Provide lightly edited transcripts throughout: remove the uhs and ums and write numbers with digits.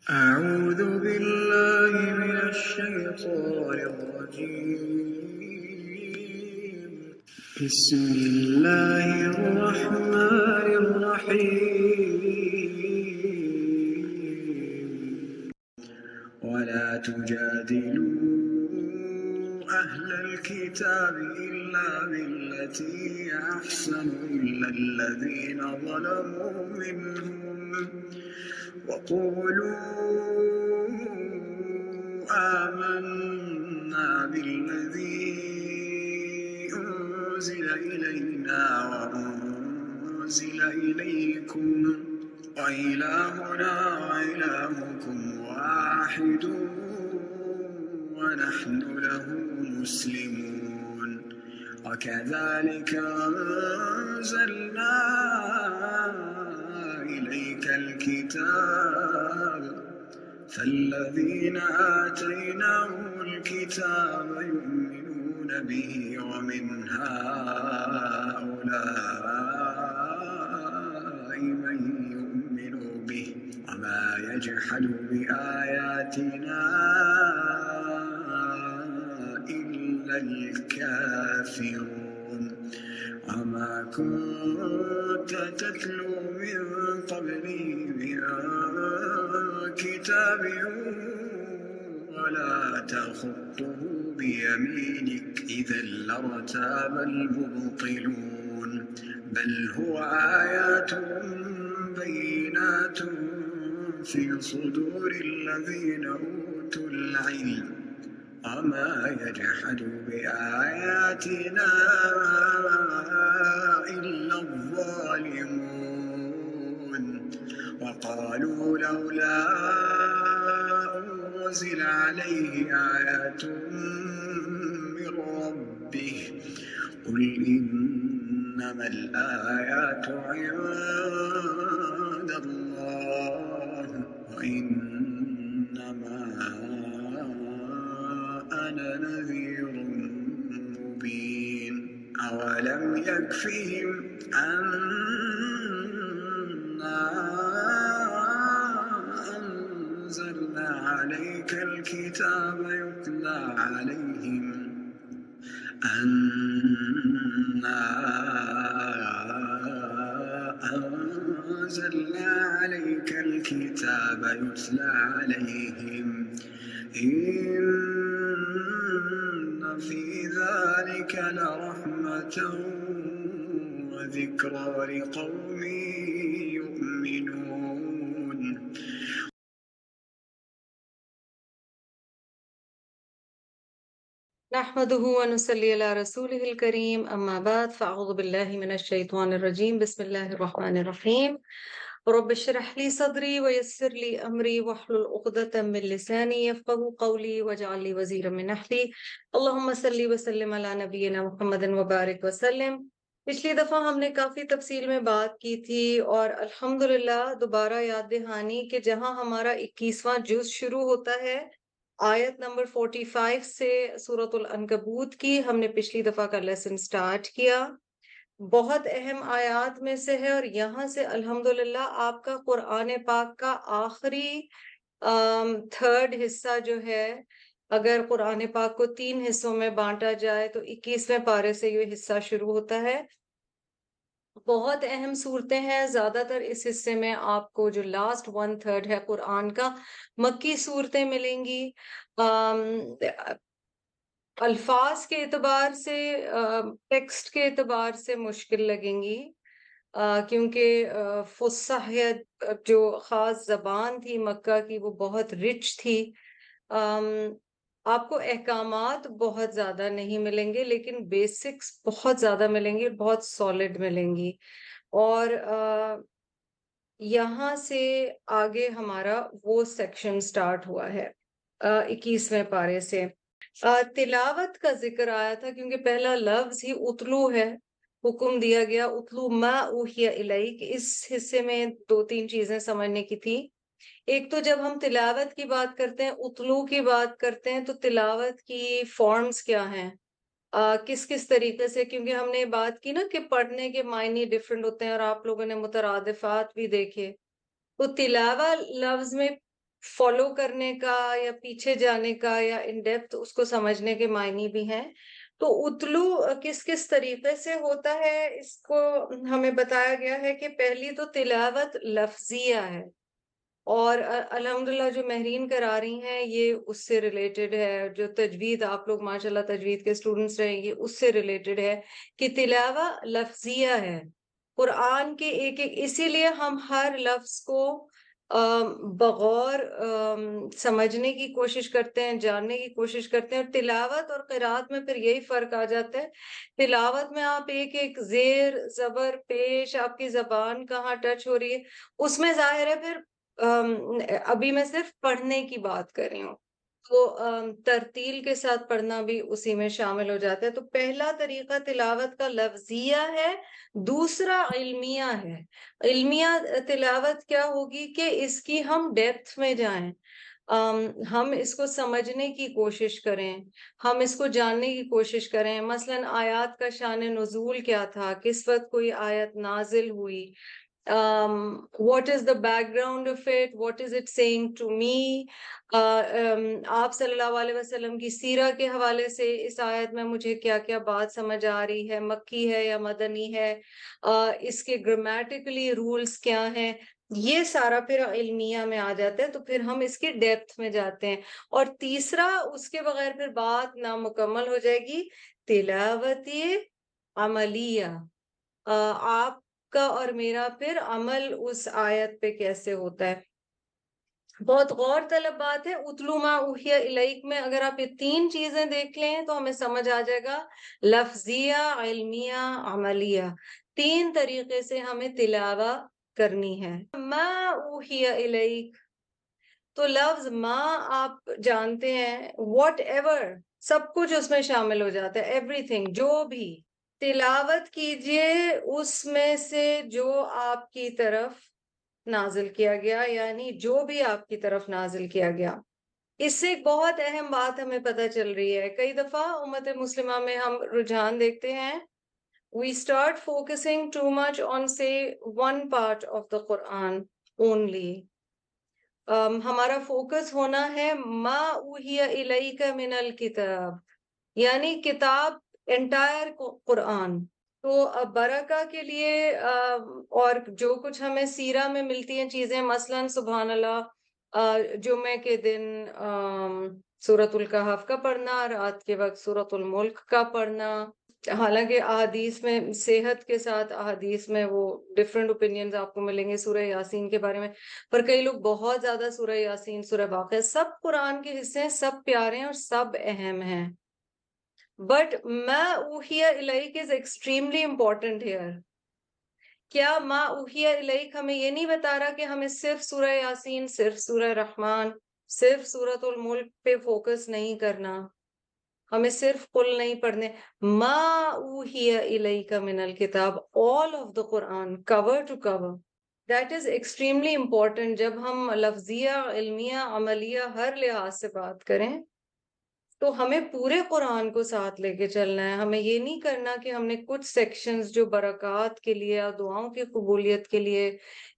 أعوذ بالله من الشيطان الرجيم. بسم الله الرحمن الرحيم. ولا تجادلوا أهل الكتاب إلا بالتي هي أحسن إلا الذين ظلموا منهم وقولوا آمنا بالذي أنزل إلينا وأنزل إليكم وإلهنا وإلهكم واحد ونحن له مسلمون. وكذلك أنزلنا إليك الكتاب فالذين آتيناهم الكتاب يؤمنون به ومن هؤلاء من يؤمن به وما يجحد بآياتنا إلا الكافرون. وما كنت تتلو من قبله من كتاب ولا تخطه بيمينك إذا لارتاب المبطلون. بل هو آيات بينات في صدور الذين أوتوا العلم وما يجحد بآياتنا إلا الظالمون. وقالوا لولا أنزل عليه آيات من ربه قل إنما الآيات عند الله وإنما أنا نذير مبين. أولم يكفهم أنا أنزلنا عليك الكتاب يتلى عليهم أنا أنزلنا عليك الكتاب يتلى عليهم إن في ذلك لرحمة وذكرى لقوم يؤمنون. نحمده ونصلي على رسوله الكريم أما بعد فأعوذ بالله من الشيطان الرجيم بسم الله الرحمن الرحيم. رب اشرح لي صدري ويسر لي أمري واحلل عقدة من لساني يفقهوا قولي واجعل لي وزيرا من أهلي. اللهم صل وسلم على نبينا محمد وبارک وسلم. پچھلی دفعہ ہم نے کافی تفصیل میں بات کی تھی اور الحمدللہ دوبارہ یاد دہانی کہ جہاں ہمارا 21واں جز شروع ہوتا ہے آیت نمبر 45 سے سورۃ العنکبوت کی، ہم نے پچھلی دفعہ کا لیسن سٹارٹ کیا. بہت اہم آیات میں سے ہے اور یہاں سے الحمدللہ آپ کا قرآن پاک کا آخری تھرڈ حصہ جو ہے، اگر قرآن پاک کو 3 حصوں میں بانٹا جائے تو 21ویں پارے سے یہ حصہ شروع ہوتا ہے. بہت اہم صورتیں ہیں. زیادہ تر اس حصے میں آپ کو جو لاسٹ 1/3 ہے قرآن کا مکی صورتیں ملیں گی. الفاظ کے اعتبار سے ٹیکسٹ کے اعتبار سے مشکل لگیں گی کیونکہ فصاحت جو خاص زبان تھی مکہ کی وہ بہت رچ تھی. آپ کو احکامات بہت زیادہ نہیں ملیں گے لیکن بیسکس بہت زیادہ ملیں گی، بہت سالڈ ملیں گی. اور یہاں سے آگے ہمارا وہ سیکشن سٹارٹ ہوا ہے 21ویں پارے سے. تلاوت کا ذکر آیا تھا کیونکہ پہلا لفظ ہی اتلو ہے. حکم دیا گیا اتلو ما اوحی الیک. اس حصے میں 2-3 چیزیں سمجھنے کی تھی. ایک تو جب ہم تلاوت کی بات کرتے ہیں، اتلو کی بات کرتے ہیں، تو تلاوت کی فارمز کیا ہیں، کس کس طریقے سے، کیونکہ ہم نے بات کی نا کہ پڑھنے کے معنی ڈیفرنٹ ہوتے ہیں اور آپ لوگوں نے مترادفات بھی دیکھے. تو تلاوہ لفظ میں فالو کرنے کا یا پیچھے جانے کا یا ان ڈیپتھ اس کو سمجھنے کے معنی بھی ہیں. تو اتلو کس کس طریقے سے ہوتا ہے اس کو ہمیں بتایا گیا ہے کہ پہلی تو تلاوت لفظیہ ہے، اور الحمدللہ جو مہرین کرا رہی ہیں یہ اس سے ریلیٹڈ ہے. جو تجوید آپ لوگ ماشاءاللہ تجوید کے اسٹوڈنٹس رہیں گے اس سے ریلیٹڈ ہے کہ تلاوہ لفظیہ ہے قرآن کے ایک ایک. اسی لیے ہم ہر لفظ کو بغور سمجھنے کی کوشش کرتے ہیں، جاننے کی کوشش کرتے ہیں. اور تلاوت اور قرات میں پھر یہی فرق آ جاتا ہے. تلاوت میں آپ ایک ایک زیر زبر پیش، آپ کی زبان کہاں ٹچ ہو رہی ہے، اس میں ظاہر ہے. پھر ابھی میں صرف پڑھنے کی بات کر رہی ہوں تو ترتیل کے ساتھ پڑھنا بھی اسی میں شامل ہو جاتا ہے. تو پہلا طریقہ تلاوت کا لفظیہ ہے، دوسرا علمیہ ہے. علمیہ تلاوت کیا ہوگی کہ اس کی ہم ڈیپتھ میں جائیں، ہم اس کو سمجھنے کی کوشش کریں، ہم اس کو جاننے کی کوشش کریں. مثلا آیات کا شان نزول کیا تھا، کس وقت کوئی آیت نازل ہوئی، what is the background of it, what is it saying to me. آپ صلی اللہ علیہ وسلم کی سیرہ کے حوالے سے اس آیت میں مجھے کیا کیا بات سمجھ آ رہی ہے، مکی ہے یا مدنی ہے، اس کے گرامیٹیکلی رولز کیا ہیں. یہ سارا پھر علمیہ میں آ جاتا ہے. تو پھر ہم اس کی ڈیپتھ میں جاتے ہیں. اور تیسرا اس کے بغیر پھر بات نامکمل ہو جائے گی، تلاوتی عملیہ. آپ کا اور میرا پھر عمل اس آیت پہ کیسے ہوتا ہے. بہت غور طلب بات ہے. اتلو ما اوحی الیک میں اگر آپ یہ تین چیزیں دیکھ لیں تو ہمیں سمجھ آ جائے گا، لفظیہ، علمیہ، عملیہ، تین طریقے سے ہمیں تلاوہ کرنی ہے. ما اوحی الیک، تو لفظ ما آپ جانتے ہیں واٹ ایور، سب کچھ اس میں شامل ہو جاتا ہے، ایوری تھنگ، جو بھی. تلاوت کیجئے اس میں سے جو آپ کی طرف نازل کیا گیا، یعنی جو بھی آپ کی طرف نازل کیا گیا. اس سے ایک بہت اہم بات ہمیں پتہ چل رہی ہے. کئی دفعہ امت مسلمہ میں ہم رجحان دیکھتے ہیں، we start focusing too much on say one part of the Quran only. ہمارا فوکس ہونا ہے ما اوحی الیک من الکتاب، یعنی کتاب، انٹائر قرآن. تو برکہ کے لیے اور جو کچھ ہمیں سیرہ میں ملتی ہیں چیزیں، مثلا سبحان اللہ جمعے کے دن سورۃ الکہف کا پڑھنا، رات کے وقت سورۃ الملک کا پڑھنا. حالانکہ احادیث میں صحت کے ساتھ احادیث میں وہ ڈفرینٹ اوپینینز آپ کو ملیں گے سورہ یاسین کے بارے میں، پر کئی لوگ بہت زیادہ سورہ یاسین، سورہ واقعہ، سب قرآن کے حصے ہیں، سب پیارے ہیں اور سب اہم ہیں. بٹ ما اوحی الیک از ایکسٹریملی امپورٹنٹ ہیئر. کیا ما اوحی الیک ہمیں یہ نہیں بتا رہا کہ ہمیں صرف سورہ یاسین، صرف سورہ رحمان، صرف سورۃ الملک پہ فوکس نہیں کرنا، ہمیں صرف قل نہیں پڑھنے. ما اوحی الیک من الکتاب، all of the Quran cover to cover. That is extremely important. جب ہم لفظیہ، علمیہ، عملیہ ہر لحاظ سے بات کریں تو ہمیں پورے قرآن کو ساتھ لے کے چلنا ہے. ہمیں یہ نہیں کرنا کہ ہم نے کچھ سیکشنز جو برکات کے لیے یا دعاؤں کی قبولیت کے لیے،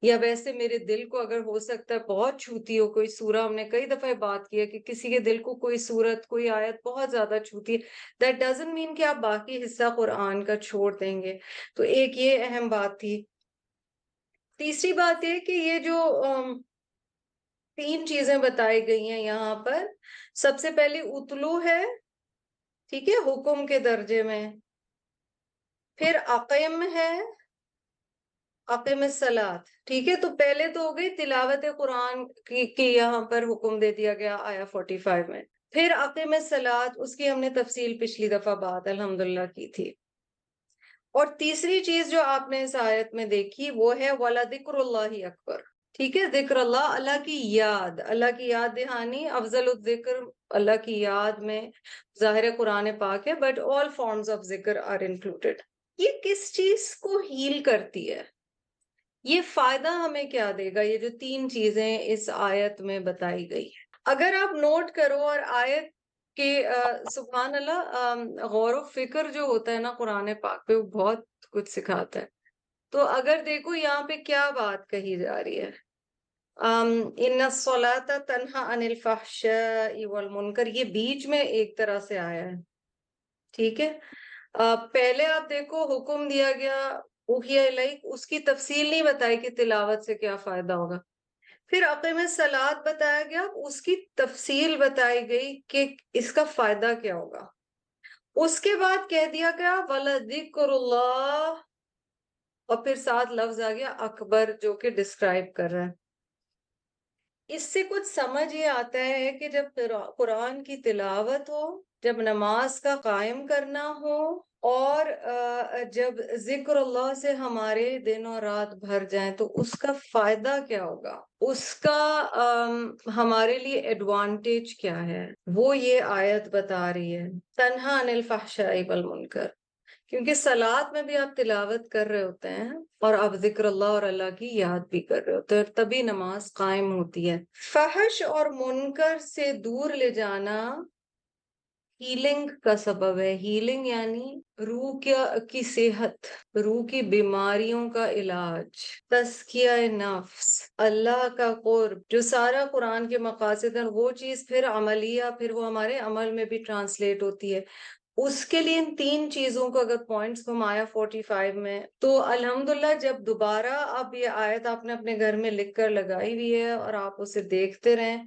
یا ویسے میرے دل کو اگر ہو سکتا ہے بہت چھوتی ہو کوئی سورہ، ہم نے کئی دفعہ بات کی ہے کہ کسی کے دل کو کوئی سورت، کوئی آیت بہت زیادہ چھوتی ہے، دیٹ ڈزنٹ مین کہ آپ باقی حصہ قرآن کا چھوڑ دیں گے. تو ایک یہ اہم بات تھی. تیسری بات یہ کہ یہ جو تین چیزیں بتائی گئی ہیں یہاں پر، سب سے پہلی اتلو ہے، ٹھیک ہے، حکم کے درجے میں. پھر اقیم ہے، اقیم الصلاۃ، ٹھیک ہے. تو پہلے تو ہو گئی تلاوت قرآن کی یہاں پر حکم دے دیا گیا آیا 45 میں. پھر اقیم الصلاۃ، اس کی ہم نے تفصیل پچھلی دفعہ بات الحمدللہ کی تھی. اور تیسری چیز جو آپ نے اس آیت میں دیکھی وہ ہے وَلَذِكْرُ اللَّهِ اکبر. ٹھیک ہے، ذکر اللہ، اللہ کی یاد، اللہ کی یاد دہانی. افضل الذکر اللہ کی یاد میں ظاہر قرآن پاک ہے، بٹ آل فارمز آف ذکر آر انکلوڈیڈ. یہ کس چیز کو ہیل کرتی ہے، یہ فائدہ ہمیں کیا دے گا، یہ جو تین چیزیں اس آیت میں بتائی گئی ہے. اگر آپ نوٹ کرو اور آیت کہ سبحان اللہ، غور و فکر جو ہوتا ہے نا قرآن پاک پہ، وہ بہت کچھ سکھاتا ہے. تو اگر دیکھو یہاں پہ کیا بات کہی جا رہی ہے، ان الصلاۃ تنہا عن الفحشاء والمنکر، یہ بیچ میں ایک طرح سے آیا ہے، ٹھیک ہے. پہلے آپ دیکھو حکم دیا گیا اوحی الیک، اس کی تفصیل نہیں بتائی کہ تلاوت سے کیا فائدہ ہوگا. پھر اقیم الصلاۃ بتایا گیا، اس کی تفصیل بتائی گئی کہ اس کا فائدہ کیا ہوگا. اس کے بعد کہہ دیا گیا وَلَذِكْرُ اللَّهِ، اور پھر ساتھ لفظ آ گیا اکبر، جو کہ ڈسکرائب کر رہا ہے. اس سے کچھ سمجھ یہ آتا ہے کہ جب قرآن کی تلاوت ہو، جب نماز کا قائم کرنا ہو، اور جب ذکر اللہ سے ہمارے دن اور رات بھر جائیں تو اس کا فائدہ کیا ہوگا، اس کا ہمارے لیے ایڈوانٹیج کیا ہے، وہ یہ آیت بتا رہی ہے. تنہا عن الفحشاء والمنکر، کیونکہ صلات میں بھی آپ تلاوت کر رہے ہوتے ہیں اور آپ ذکر اللہ اور اللہ کی یاد بھی کر رہے ہوتے ہیں، تبھی نماز قائم ہوتی ہے. فحش اور منکر سے دور لے جانا ہیلنگ کا سبب ہے. ہیلنگ یعنی روح کی صحت، روح کی بیماریوں کا علاج، تزکیہ نفس، اللہ کا قرب، جو سارا قرآن کے مقاصد ہیں، وہ چیز پھر عملیہ، پھر وہ ہمارے عمل میں بھی ٹرانسلیٹ ہوتی ہے. اس کے لیے ان تین چیزوں کو اگر پوائنٹس کو آیا 45 میں، تو الحمدللہ جب دوبارہ اب یہ آیت آپ نے اپنے گھر میں لکھ کر لگائی ہوئی ہے اور آپ اسے دیکھتے رہیں،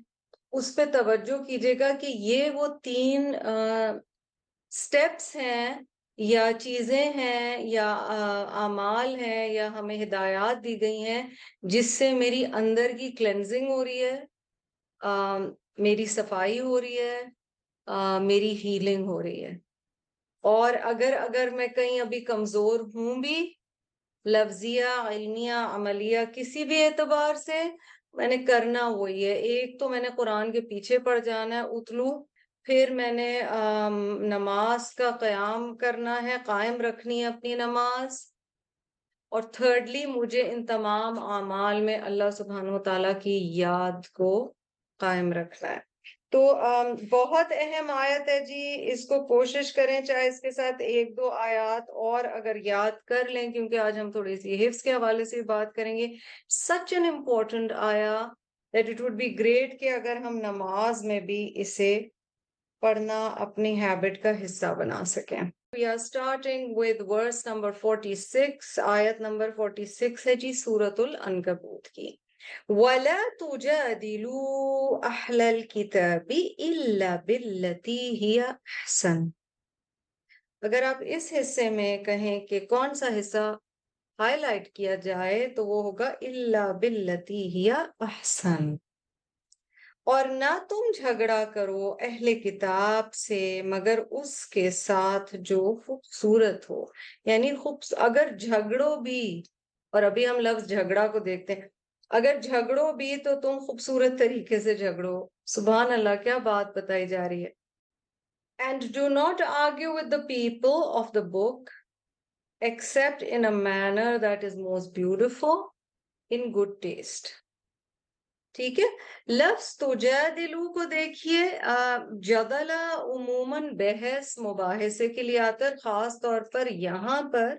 اس پہ توجہ کیجیے گا کہ یہ وہ تین سٹیپس ہیں یا چیزیں ہیں یا اعمال ہیں یا ہمیں ہدایات دی گئی ہیں جس سے میری اندر کی کلینزنگ ہو رہی ہے، میری صفائی ہو رہی ہے، میری ہیلنگ ہو رہی ہے. اور اگر میں کہیں ابھی کمزور ہوں بھی، لفظیہ، علمیہ، عملیہ، کسی بھی اعتبار سے، میں نے کرنا وہی ہے. ایک تو میں نے قرآن کے پیچھے پڑ جانا ہے اتلو، پھر میں نے نماز کا قیام کرنا ہے، قائم رکھنی ہے اپنی نماز، اور تھرڈلی مجھے ان تمام اعمال میں اللہ سبحانہ وتعالیٰ کی یاد کو قائم رکھنا ہے. تو بہت اہم آیت ہے جی، اس کو کوشش کریں، چاہے اس کے ساتھ ایک دو آیات اور اگر یاد کر لیں، کیونکہ آج ہم تھوڑی سی حفظ کے حوالے سے بات کریں گے. سچ این امپورٹنٹ آیا that it would be great کہ اگر ہم نماز میں بھی اسے پڑھنا اپنی ہیبٹ کا حصہ بنا سکیں. We are starting with verse number 46. آیت نمبر 46 ہے جی سورۃ العنکبوت کی. وَلَا تُجَادِلُوا أَهْلَ الْكِتَابِ إِلَّا بِالَّتِي هِيَ أَحْسَنُ. اگر آپ اس حصے میں کہیں کہ کون سا حصہ ہائی لائٹ کیا جائے تو وہ ہوگا إِلَّا بِالَّتِي هِيَ أَحْسَنُ. اور نہ تم جھگڑا کرو اہل کتاب سے مگر اس کے ساتھ جو خوبصورت ہو. یعنی اگر جھگڑو بھی، اور ابھی ہم لفظ جھگڑا کو دیکھتے ہیں، اگر جھگڑو بھی تو تم خوبصورت طریقے سے جھگڑو. سبحان اللہ، کیا بات بتائی جا رہی ہے. And do not argue with the people of the book except in a manner that is most beautiful in good taste. ٹھیک ہے. لفظ تجادلو کو دیکھیے، جدلا عموماً بحث مباحثے کے لیے آتا ہے، خاص طور پر یہاں پر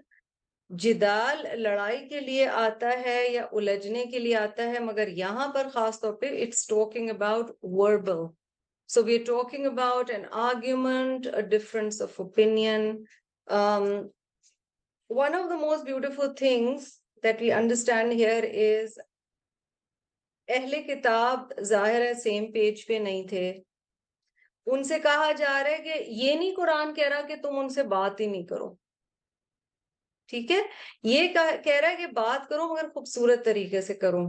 جدال لڑائی کے لیے آتا ہے یا الجھنے کے لیے آتا ہے، مگر یہاں پر خاص طور پہ it's talking about verbal. So we're talking about an argument, a difference of opinion. One of the most beautiful things that we understand here is اہل کتاب ظاہر ہے سیم پیج پہ نہیں تھے. ان سے کہا جا رہا ہے کہ یہ نہیں قرآن کہہ رہا کہ تم ان سے بات ہی نہیں کرو، ٹھیک ہے، یہ کہہ رہا ہے کہ بات کرو مگر خوبصورت طریقے سے کرو.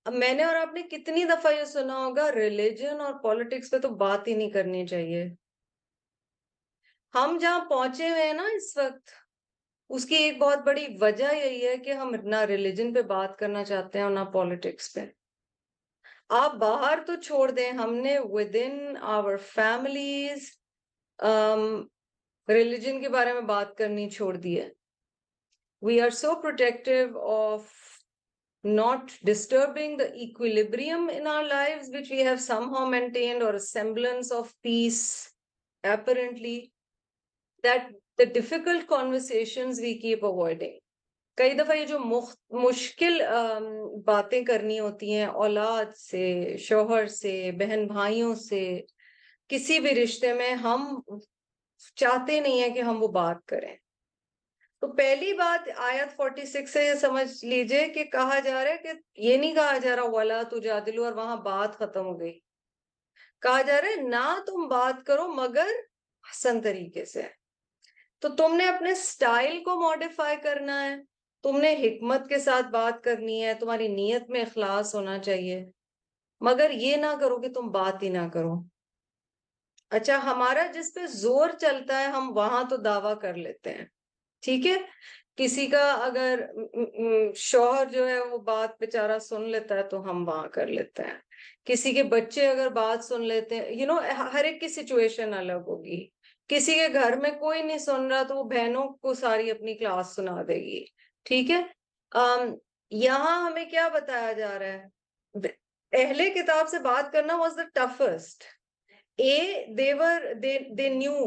اب میں نے اور آپ نے کتنی دفعہ یہ سنا ہوگا ریلیجن اور پالیٹکس پہ تو بات ہی نہیں کرنی چاہیے. ہم جہاں پہنچے ہوئے ہیں نا اس وقت، اس کی ایک بہت بڑی وجہ یہی ہے کہ ہم نہ ریلیجن پہ بات کرنا چاہتے ہیں اور نہ پالیٹکس پہ. آپ باہر تو چھوڑ دیں، ہم نے within our families ریلیجن کے بارے میں بات کرنی چھوڑ دی ہے. We are so protective of not disturbing the equilibrium in our lives, which we have somehow maintained, or a semblance of peace, apparently, that the difficult conversations we keep avoiding. کئی دفعہ یہ جو مشکل باتیں کرنی ہوتی ہیں اولاد سے، شوہر سے، بہن بھائیوں سے، کسی بھی رشتے میں ہم چاہتے نہیں ہیں کہ ہم وہ بات کریں. تو پہلی بات آیت 46 سے یہ سمجھ لیجئے کہ کہا جا رہا ہے کہ یہ نہیں کہا جا رہا وَلَا تُجَادِلُوا اور وہاں بات ختم ہو گئی. کہا جا رہا ہے نہ تم بات کرو مگر حسن طریقے سے. تو تم نے اپنے سٹائل کو ماڈیفائی کرنا ہے، تم نے حکمت کے ساتھ بات کرنی ہے، تمہاری نیت میں اخلاص ہونا چاہیے، مگر یہ نہ کرو کہ تم بات ہی نہ کرو. اچھا ہمارا جس پہ زور چلتا ہے ہم وہاں تو دعویٰ کر لیتے ہیں، ٹھیک ہے. کسی کا اگر شوہر جو ہے وہ بات بیچارہ سن لیتا ہے تو ہم وہاں کر لیتے ہیں. کسی کے بچے اگر بات سن لیتے ہیں، ہر ایک کی سچویشن الگ ہوگی. کسی کے گھر میں کوئی نہیں سن رہا تو وہ بہنوں کو ساری اپنی کلاس سنا دے گی، ٹھیک ہے. یہاں ہمیں کیا بتایا جا رہا ہے؟ اہل کتاب سے بات کرنا was the toughest. they knew,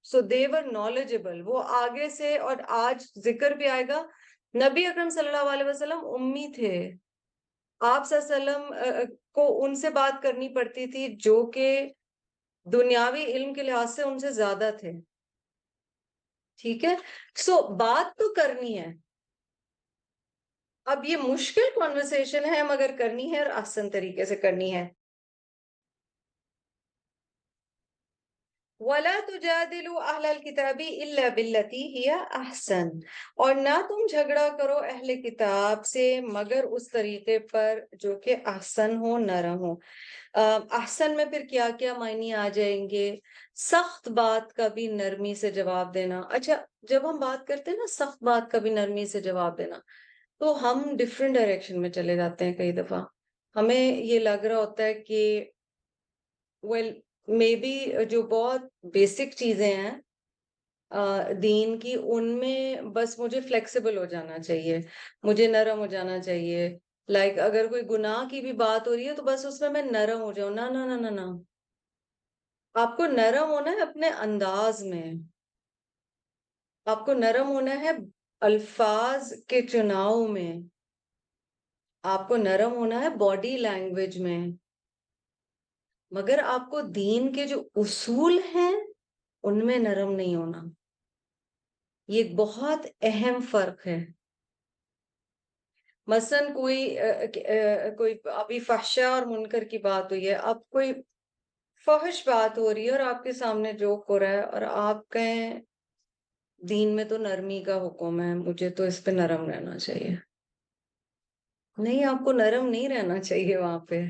so they were knowledgeable. وہ آگے سے، اور آج ذکر بھی آئے گا، نبی اکرم صلی اللہ علیہ وسلم امی تھے. آپ صلی اللہ علیہ وسلم کو ان سے بات کرنی پڑتی تھی جو کہ دنیاوی علم کے لحاظ سے ان سے زیادہ تھے، ٹھیک ہے. سو بات تو کرنی ہے. اب یہ مشکل کانورسیشن ہے مگر کرنی ہے اور آسان طریقے سے کرنی ہے. وَلَا تُجَادِلُوا أَهْلَ الْكِتَابِ إِلَّا بِالَّتِي هِيَ أَحْسَنُ اور نہ تم جھگڑا کرو اہل کتاب سے مگر اس طریقے پر جو کہ احسن ہو، نرم ہو. احسن میں پھر کیا کیا معنی آ جائیں گے؟ سخت بات کا بھی نرمی سے جواب دینا. اچھا جب ہم بات کرتے ہیں نا سخت بات کا بھی نرمی سے جواب دینا، تو ہم ڈفرینٹ ڈائریکشن میں چلے جاتے ہیں. کئی دفعہ ہمیں یہ لگ رہا ہوتا ہے کہ مے بی جو بہت بیسک چیزیں ہیں دین کی، ان میں بس مجھے فلیکسیبل ہو جانا چاہیے، مجھے نرم ہو جانا چاہیے. اگر کوئی گناہ کی بھی بات ہو رہی ہے تو بس اس میں نرم ہو جاؤں. نہ نہ نہ نہ نہ، آپ کو نرم ہونا ہے اپنے انداز میں، آپ کو نرم ہونا ہے الفاظ کے چناؤ میں، آپ کو نرم ہونا ہے باڈی لینگویج میں، مگر آپ کو دین کے جو اصول ہیں ان میں نرم نہیں ہونا. یہ ایک بہت اہم فرق ہے. مثلا کوئی ابھی فحشا اور منکر کی بات ہوئی ہے، اب کوئی فحش بات ہو رہی ہے اور آپ کے سامنے جوک ہو رہا ہے اور آپ کہیں دین میں تو نرمی کا حکم ہے، مجھے تو اس پہ نرم رہنا چاہیے. نہیں، آپ کو نرم نہیں رہنا چاہیے. وہاں پہ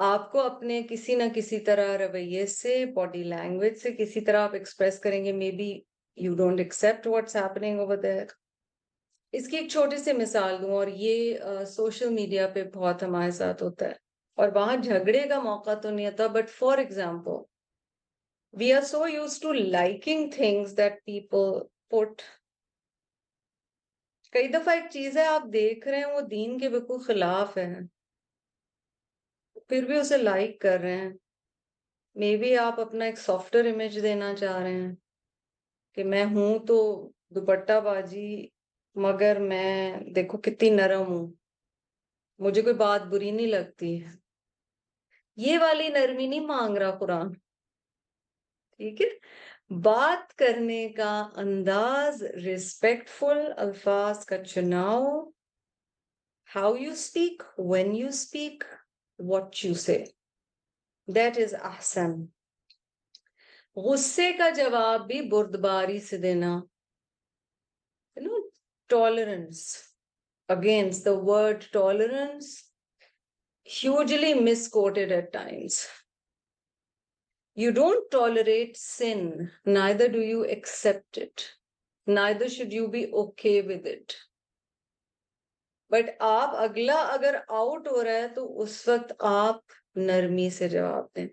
آپ کو اپنے کسی نہ کسی طرح رویے سے، باڈی لینگویج سے کسی طرح آپ ایکسپریس کریں گے. Maybe you don't accept what's happening over there. اس کی ایک چھوٹی سی مثال دوں، اور یہ سوشل میڈیا پہ بہت ہمارے ساتھ ہوتا ہے، اور وہاں جھگڑے کا موقع تو نہیں ہوتا، but for example we are so used to liking things that people put. کئی دفعہ ایک چیز ہے آپ دیکھ رہے ہیں وہ دین کے بالکل خلاف ہے، پھر بھی اسے لائک کر رہے ہیں. مے بی آپ اپنا ایک سافٹ ویئر امیج دینا چاہ رہے ہیں کہ میں ہوں تو دوپٹہ بازی، مگر میں دیکھو کتنی نرم ہوں، مجھے کوئی بات بری نہیں لگتی. یہ والی نرمی نہیں مانگ رہا قرآن، ٹھیک ہے. بات کرنے کا انداز، ریسپیکٹ فل الفاظ کا چناؤ، how you speak, when you speak, what you say, that is احسن. غصے کا جواب بھی بردباری سے دینا. Tolerance, against the word tolerance, hugely misquoted at times. You don't tolerate sin, neither do you accept it, neither should you be okay with it. But آپ اگلا اگر آؤٹ ہو رہا ہے تو اس وقت آپ نرمی سے جواب دیں.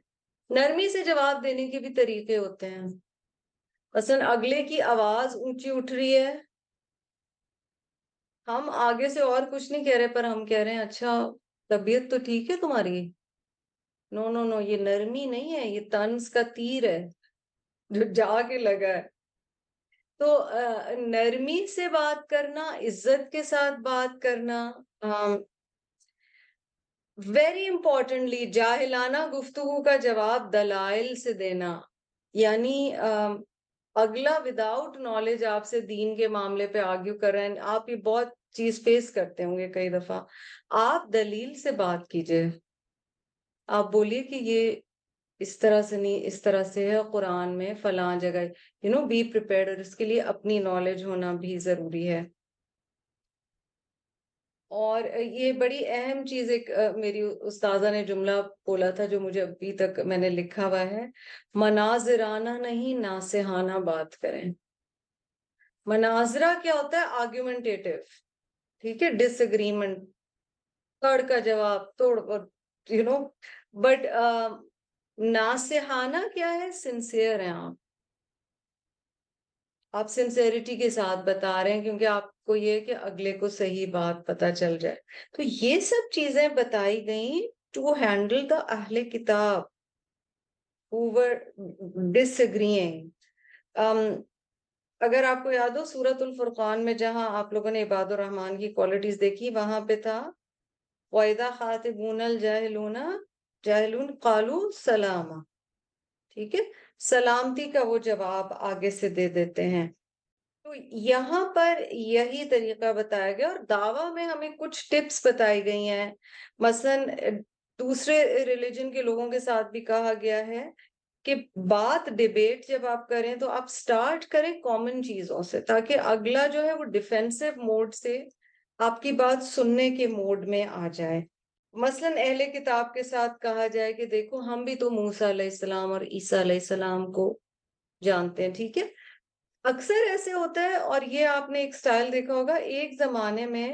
نرمی سے جواب دینے کے بھی طریقے ہوتے ہیں. مثلا اگلے کی آواز اونچی اٹھ رہی ہے، ہم آگے سے اور کچھ نہیں کہہ رہے پر ہم کہہ رہے ہیں اچھا طبیعت تو ٹھیک ہے تمہاری. نو نو نو، یہ نرمی نہیں ہے، یہ طنز کا تیر ہے جو جا کے لگا ہے. تو نرمی سے بات کرنا، عزت کے ساتھ بات کرنا، ویری امپورٹنٹلی جاہلانہ گفتگو کا جواب دلائل سے دینا. یعنی اگلا وداؤٹ نالج آپ سے دین کے معاملے پہ آرگیو کر رہے ہیں. آپ یہ بہت چیز فیس کرتے ہوں گے کئی دفعہ. آپ دلیل سے بات کیجئے. آپ بولیے کہ یہ اس طرح سے نہیں، اس طرح سے ہے قرآن میں فلاں جگہ. Be prepared. اور اس کے لیے اپنی نالج ہونا بھی ضروری ہے. اور یہ بڑی اہم چیز، ایک میری استاذہ نے جملہ بولا تھا جو مجھے ابھی تک میں نے لکھا ہوا ہے: مناظرانہ نہیں ناصحانہ بات کریں. مناظرہ کیا ہوتا ہے؟ آرگیومنٹیٹیو. ٹھیک ہے، ڈس اگریمنٹ، تڑ کا جواب توڑ. بٹ ناصحانہ کیا ہے؟ سنسیئر ہیں آپ سنسیئرٹی کے ساتھ بتا رہے ہیں، کیونکہ آپ کو یہ کہ اگلے کو صحیح بات پتا چل جائے. تو یہ سب چیزیں بتائی گئیں ٹو ہینڈل دا اہل کتاب who were disagreeing. اگر آپ کو یاد ہو سورۃ الفرقان میں جہاں آپ لوگوں نے عباد الرحمن کی کوالٹیز دیکھی، وہاں پہ تھا وَإِذَا خَاطَبَهُمُ الْجَاهِلُونَ قَالُوا سَلَامًا. ٹھیک ہے، سلامتی کا وہ جواب آگے سے دے دیتے ہیں. تو یہاں پر یہی طریقہ بتایا گیا، اور دعویٰ میں ہمیں کچھ ٹپس بتائی گئی ہیں. مثلا دوسرے ریلیجن کے لوگوں کے ساتھ بھی کہا گیا ہے کہ بات ڈیبیٹ جب آپ کریں تو آپ سٹارٹ کریں کامن چیزوں سے، تاکہ اگلا جو ہے وہ ڈیفینسو موڈ سے آپ کی بات سننے کے موڈ میں آ جائے. مثلا اہل کتاب کے ساتھ کہا جائے کہ دیکھو ہم بھی تو موسیٰ علیہ السلام اور عیسیٰ علیہ السلام کو جانتے ہیں. ٹھیک ہے، اکثر ایسے ہوتا ہے. اور یہ آپ نے ایک سٹائل دیکھا ہوگا ایک زمانے میں،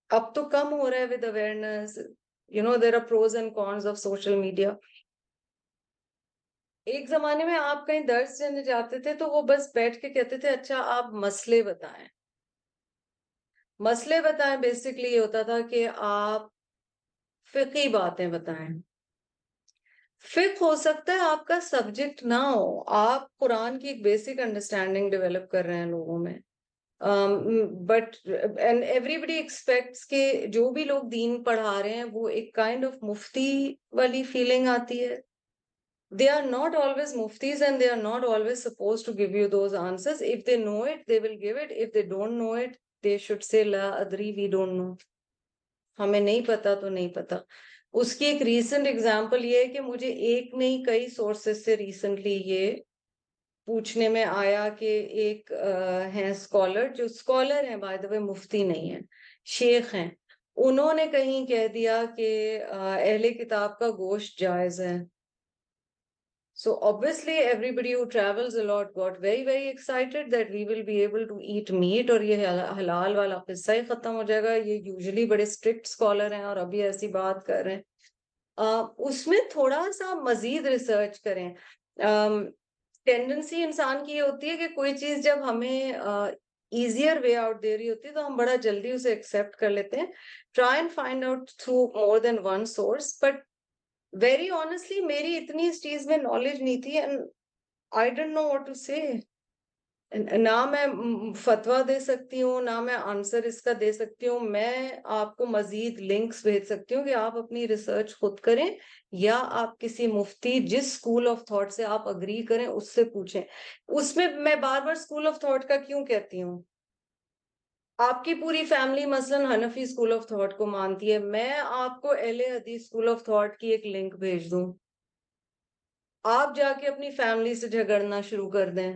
اب تو کم ہو رہا ہے with awareness, there are pros and cons of social media. ایک زمانے میں آپ کہیں درس دینے جاتے تھے تو وہ بس بیٹھ کے کہتے تھے اچھا آپ مسئلے بتائیں. مسئلے بتائیں بیسکلی یہ ہوتا تھا کہ آپ فقہی باتیں بتائیں. فقہ ہو سکتا ہے آپ کا سبجیکٹ نہ ہو، آپ قرآن کی ایک بیسک انڈرسٹینڈنگ ڈیولپ کر رہے ہیں لوگوں میں. بٹ ایوری بڈی ایکسپیکٹس کہ جو بھی لوگ دین پڑھا رہے ہیں وہ ایک کائنڈ آف مفتی والی فیلنگ آتی ہے. They are not always muftis and they are not always supposed to give you those answers. If they know it, they will give it. If they don't know it, they should say La adri, we don't know. ہمیں نہیں پتا تو نہیں پتا. اس کی ایک recent example یہ ہے کہ مجھے ایک نہیں کئی سورسز سے ریسنٹلی یہ پوچھنے میں آیا کہ ایک ہیں اسکالر، جو اسکالر ہیں بائی دا وے، مفتی نہیں ہیں، شیخ ہیں. انہوں نے کہیں کہہ دیا کہ اہل کتاب کا گوشت جائز ہے. So obviously everybody who travels a lot got very very excited that we will be able to eat meat اور یہ حلال والا قصہ ہی ختم ہو جائے گا. یہ یوزلی بڑے اسٹرکٹ اسکالر ہیں اور ابھی ایسی بات کر رہے ہیں. اس میں تھوڑا سا مزید ریسرچ کریں. ٹینڈنسی انسان کی یہ ہوتی ہے کہ کوئی چیز جب ہمیں ایزیئر وے آؤٹ دے رہی ہوتی ہے تو ہم بڑا جلدی اسے ایکسیپٹ کر لیتے ہیں. Try and find out through more than one source. But very honestly میری اتنی اس چیز میں نالج نہیں تھی and I don't know what to say. نہ میں فتویٰ دے سکتی ہوں، نہ میں آنسر اس کا دے سکتی ہوں. میں آپ کو مزید لنکس بھیج سکتی ہوں کہ آپ اپنی ریسرچ خود کریں، یا آپ کسی مفتی جس اسکول آف تھاٹ سے آپ اگری کریں اس سے پوچھیں. اس میں بار بار اسکول آف تھاٹ کا کیوں کہتی ہوں؟ آپ کی پوری فیملی مثلا حنفی اسکول آف تھاٹ کو مانتی ہے، میں آپ کو اہل حدیث اسکول آف تھاٹ کی ایک لنک بھیج دوں، آپ جا کے اپنی فیملی سے جھگڑنا شروع کر دیں،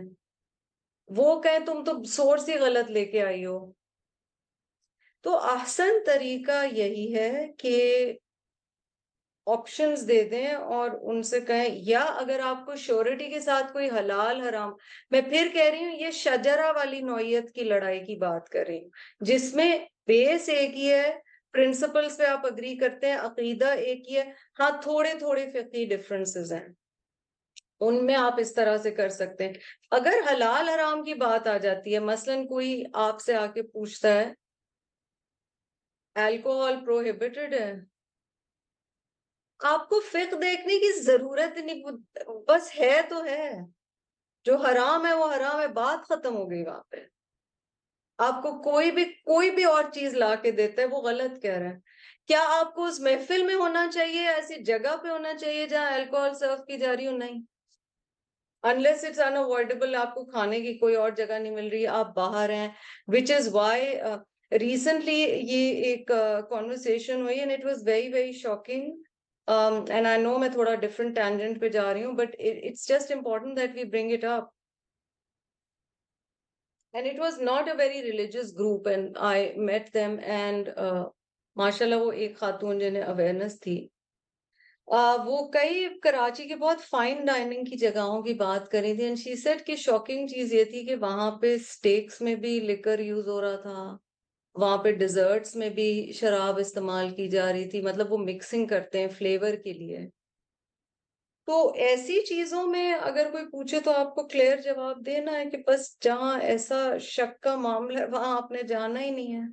وہ کہیں تم تو سورس ہی غلط لے کے آئی ہو. تو احسن طریقہ یہی ہے کہ آپشنز دے دیں اور ان سے کہیں، یا اگر آپ کو شیورٹی کے ساتھ کوئی حلال حرام، میں پھر کہہ رہی ہوں یہ شجرہ والی نوعیت کی لڑائی کی بات کر رہی ہوں جس میں بیس ایک ہی ہے، پرنسپلز پہ آپ اگری کرتے ہیں، عقیدہ ایک ہی ہے، ہاں تھوڑے تھوڑے فقہی ڈفرنسز ہیں، ان میں آپ اس طرح سے کر سکتے ہیں. اگر حلال حرام کی بات آ جاتی ہے، مثلا کوئی آپ سے آ کے پوچھتا ہے الکوہول پروہیبٹڈ ہے، آپ کو فقہ دیکھنے کی ضرورت نہیں، بس ہے تو ہے. جو حرام ہے وہ حرام ہے، بات ختم ہو گئی وہاں پہ. آپ کو کوئی بھی اور چیز لا کے دیتا ہے وہ غلط کہہ رہا ہے. کیا آپ کو اس محفل میں ہونا چاہیے، ایسی جگہ پہ ہونا چاہیے جہاں الکوہول سرو کی جا رہی ہو؟ نہیں. unless it's unavoidable، آپ کو کھانے کی کوئی اور جگہ نہیں مل رہی، آپ باہر ہیں. which is why recently یہ ایک conversation ہوئی and it was very very shocking. And I know میں تھوڑا different tangent پہ جا رہی ہوں but it's just important that we bring it up. And it was not a very religious group and I met them and ماشاءاللہ وہ ایک خاتون جنہیں awareness تھی. وہ کئی کراچی کے بہت فائن ڈائننگ کی جگہوں کی بات کر رہی تھی اینڈ شی سیڈ کہ شاکنگ چیز یہ تھی کہ وہاں پہ سٹیکس میں بھی لیکر یوز ہو رہا تھا، وہاں پہ ڈیزرٹس میں بھی شراب استعمال کی جا رہی تھی، مطلب وہ مکسنگ کرتے ہیں فلیور کے لیے. تو ایسی چیزوں میں اگر کوئی پوچھے تو آپ کو کلیئر جواب دینا ہے کہ بس جہاں ایسا شک کا معاملہ ہے وہاں آپ نے جانا ہی نہیں ہے.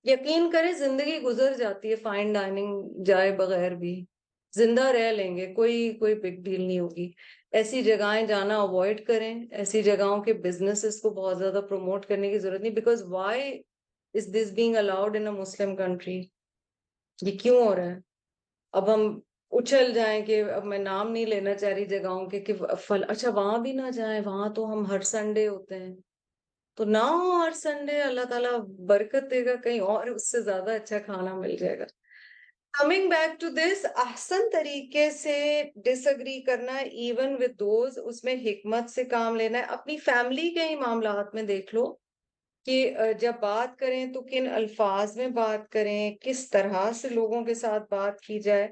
یقین کریں زندگی گزر جاتی ہے فائن ڈائننگ جائے بغیر بھی، زندہ رہ لیں گے، کوئی بگ ڈیل نہیں ہوگی. ایسی جگہیں جانا اوائڈ کریں، ایسی جگہوں کے بزنسز کو بہت زیادہ پروموٹ کرنے کی ضرورت نہیں. Because why is this being allowed in a Muslim country? یہ کیوں ہو رہا ہے؟ اب ہم اچھل جائیں کہ اب میں نام نہیں لینا چاہ رہی جگہوں کے کہ اچھا وہاں بھی نہ جائیں، وہاں تو ہم ہر سنڈے ہوتے ہیں. تو نہ ہو ہر سنڈے، اللہ تعالیٰ برکت دے گا، کہیں اور اس سے زیادہ اچھا کھانا مل جائے گا. کمنگ بیک ٹو دس، احسن طریقے سے ڈس اگری کرنا ہے ایون ود دوز، اس میں حکمت سے کام لینا ہے. اپنی فیملی کے ہی معاملات میں دیکھ لو کہ جب بات کریں تو کن الفاظ میں بات کریں، کس طرح سے لوگوں کے ساتھ بات کی جائے.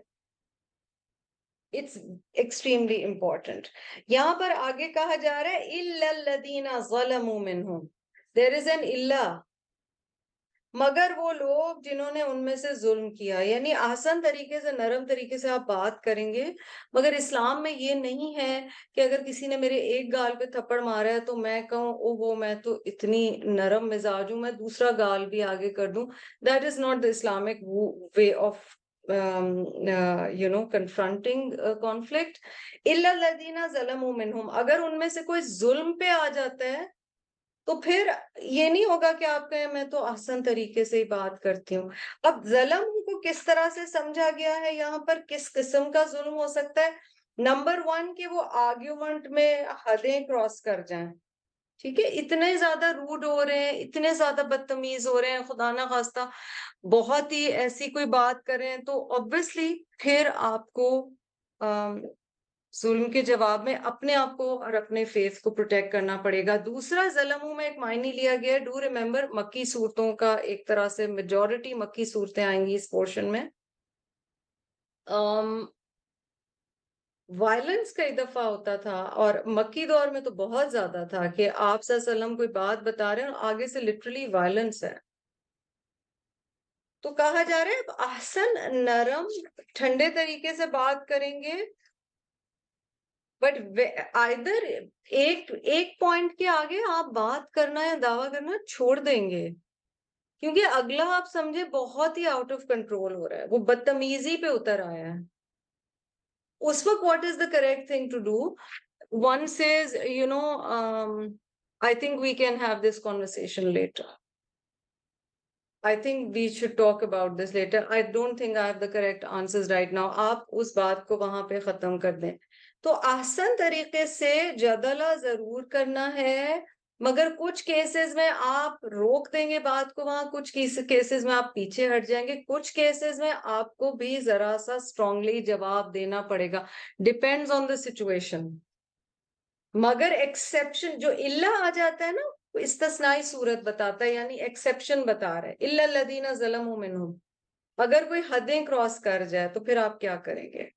It's extremely important. یہاں پر آگے کہا جا رہا ہے اِلَّا الَّذِينَ ظَلَمُوا مِنْهُمْ، there is an إِلَّا، مگر وہ لوگ جنہوں نے ان میں سے ظلم کیا. یعنی آسان طریقے سے، نرم طریقے سے آپ بات کریں گے. مگر اسلام میں یہ نہیں ہے کہ اگر کسی نے میرے ایک گال پہ تھپڑ مارا ہے تو میں کہوں او وہ میں تو اتنی نرم مزاج ہوں میں دوسرا گال بھی آگے کر دوں. That is not the Islamic way of confronting conflict. إِلَّا الَّذِينَ ظَلَمُوا مِنْهُمْ، اگر ان میں سے کوئی ظلم پہ آ جاتا ہے تو پھر یہ نہیں ہوگا کہ آپ کہیں میں تو احسن طریقے سے ہی بات کرتی ہوں. اب ظلم کو کس طرح سے سمجھا گیا ہے یہاں پر، کس قسم کا ظلم ہو سکتا ہے؟ نمبر 1 کہ وہ آرگیومنٹ میں حدیں کراس کر جائیں. ٹھیک ہے، اتنے زیادہ روڈ ہو رہے ہیں، اتنے زیادہ بدتمیز ہو رہے ہیں، خدا نہ خواستہ بہت ہی ایسی کوئی بات کریں تو obviously پھر آپ کو ظلم کے جواب میں اپنے آپ کو اور اپنے فیس کو پروٹیکٹ کرنا پڑے گا. دوسرا ظلموں میں ایک معنی لیا گیا، ڈو ریمبر مکی صورتوں کا ایک طرح سے میجورٹی مکی صورتیں آئیں گی اس پورشن میں. وائلنس کئی دفعہ ہوتا تھا اور مکی دور میں تو بہت زیادہ تھا کہ آپ صلی اللہ علیہ وسلم کوئی بات بتا رہے ہیں اور آگے سے لٹرلی وائلنس ہے. تو کہا جا رہا ہے احسن نرم ٹھنڈے طریقے سے بات کریں گے، بٹ آئدر ایک پوائنٹ کے آگے آپ بات کرنا یا دعویٰ کرنا چھوڑ دیں گے کیونکہ اگلا آپ سمجھے بہت ہی آؤٹ آف کنٹرول ہو رہا ہے، وہ بدتمیزی پہ اتر آیا ہے. اس وقت what is the correct thing to do? One says I think we can have this conversation later. I think we should talk about this later. I don't think I have the correct answers right now. آپ اس بات کو وہاں پہ ختم کر دیں. تو احسن طریقے سے جدلہ ضرور کرنا ہے، مگر کچھ کیسز میں آپ روک دیں گے بات کو، وہاں کچھ کیسز میں آپ پیچھے ہٹ جائیں گے، کچھ کیسز میں آپ کو بھی ذرا سا اسٹرانگلی جواب دینا پڑے گا. Depends on the situation. مگر ایکسیپشن جو اللہ آ جاتا ہے نا، استثنائی صورت بتاتا ہے، یعنی ایکسیپشن بتا رہا ہے الا الذین ظلموا منہم. اگر کوئی حدیں کراس کر جائے تو پھر آپ کیا کریں گے؟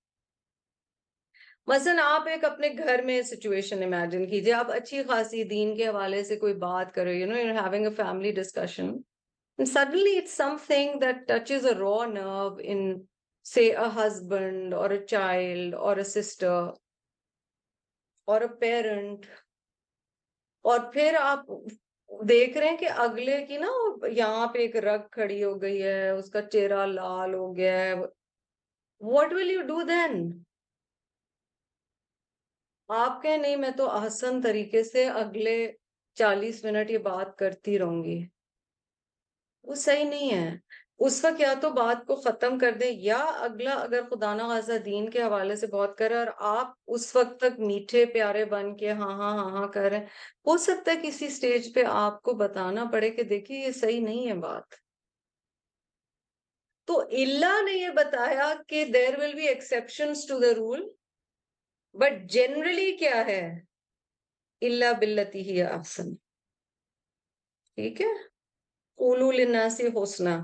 مثلا آپ ایک اپنے گھر میں سچویشن امیجن کیجئے، آپ اچھی خاصی دین کے حوالے سے کوئی بات کرو، you're having a family discussion and suddenly it's something that touches a raw nerve in say a husband or a child or a sister or a parent. اور پھر آپ دیکھ رہے ہیں کہ اگلے کی نا یہاں پہ ایک رگ کھڑی ہو گئی ہے، اس کا چہرہ لال ہو گیا ہے. What will you do then? آپ کہیں نہیں میں تو احسن طریقے سے اگلے 40 منٹ یہ بات کرتی رہوں گی، وہ صحیح نہیں ہے. اس وقت یا تو بات کو ختم کر دیں، یا اگلا اگر خدا نہ خواستہ دین کے حوالے سے بہت کرے اور آپ اس وقت تک میٹھے پیارے بن کے ہاں ہاں ہاں ہاں کر رہے ہیں، ہو سکتا ہے کسی سٹیج پہ آپ کو بتانا پڑے کہ دیکھیے یہ صحیح نہیں ہے بات. تو اللہ نے یہ بتایا کہ there will be exceptions to the rule, but generally کیا ہے؟ اللہ باللتی ہی احسن. ٹھیک ہے. قولوا للناس حسنا.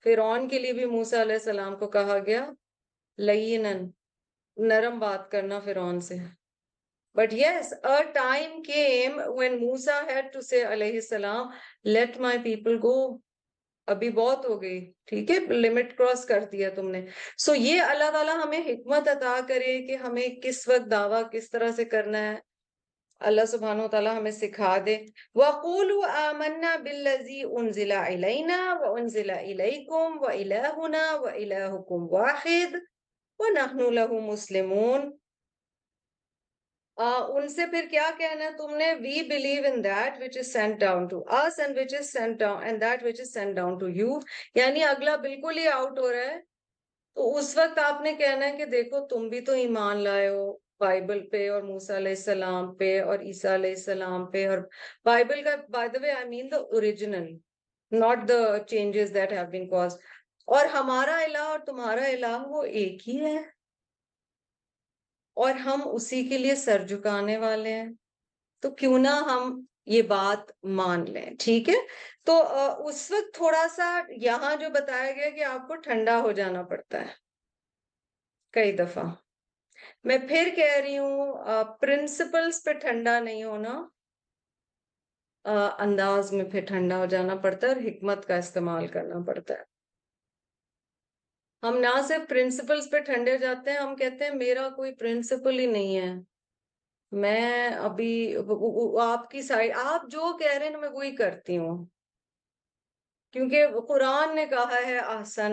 فرعون کے لیے بھی موسیٰ علیہ السلام کو کہا گیا لینن، نرم بات کرنا فرعون سے. But yes, a time came when Musa had to say علیہ السلام let my people go. ابھی بہت ہو گئی، ٹھیک ہے، لمٹ کراس کر دیا تم نے. سو یہ اللہ تعالیٰ ہمیں حکمت عطا کرے کہ ہمیں کس وقت دعویٰ کس طرح سے کرنا ہے. اللہ سبحانہ وتعالیٰ ہمیں سکھا دے. وَقُولُوا آمَنَّا بِالَّذِي أُنزِلَ عِلَيْنَا وَأُنزِلَ إِلَيْكُمْ وَإِلَٰهُنَا وَإِلَٰهُكُمْ وَاحِدٌ وَنَحْنُ لَهُ مُسْلِمُونَ. ان سے پھر کیا کہنا ہے تم نے؟ we believe in that which is sent down to us and which is sent down and that which is sent down to you. یعنی اگلا بالکل ہی آؤٹ ہو رہا ہے تو اس وقت آپ نے کہنا ہے کہ دیکھو تم بھی تو ایمان لائے ہو بائبل پہ اور موسیٰ علیہ السلام پہ اور عیسیٰ علیہ السلام پہ. اور بائبل کا by the way I mean the original, not the changes that have been caused. اور ہمارا الہ اور تمہارا الہ وہ ایک ہی ہے اور ہم اسی کے لیے سر جھکانے والے ہیں، تو کیوں نہ ہم یہ بات مان لیں. ٹھیک ہے. تو اس وقت تھوڑا سا یہاں جو بتایا گیا کہ آپ کو ٹھنڈا ہو جانا پڑتا ہے کئی دفعہ. میں پھر کہہ رہی ہوں پرنسپلز پہ ٹھنڈا نہیں ہونا، انداز میں پھر ٹھنڈا ہو جانا پڑتا ہے اور حکمت کا استعمال کرنا پڑتا ہے. ہم نہ صرف پرنسپلز پہ ٹھنڈے ہو جاتے ہیں، ہم کہتے ہیں میرا کوئی پرنسپل ہی نہیں ہے، میں ابھی آپ کی سائڈ آپ جو کہہ رہے ہیں میں وہی کرتی ہوں. کیونکہ قرآن نے کہا ہے احسن،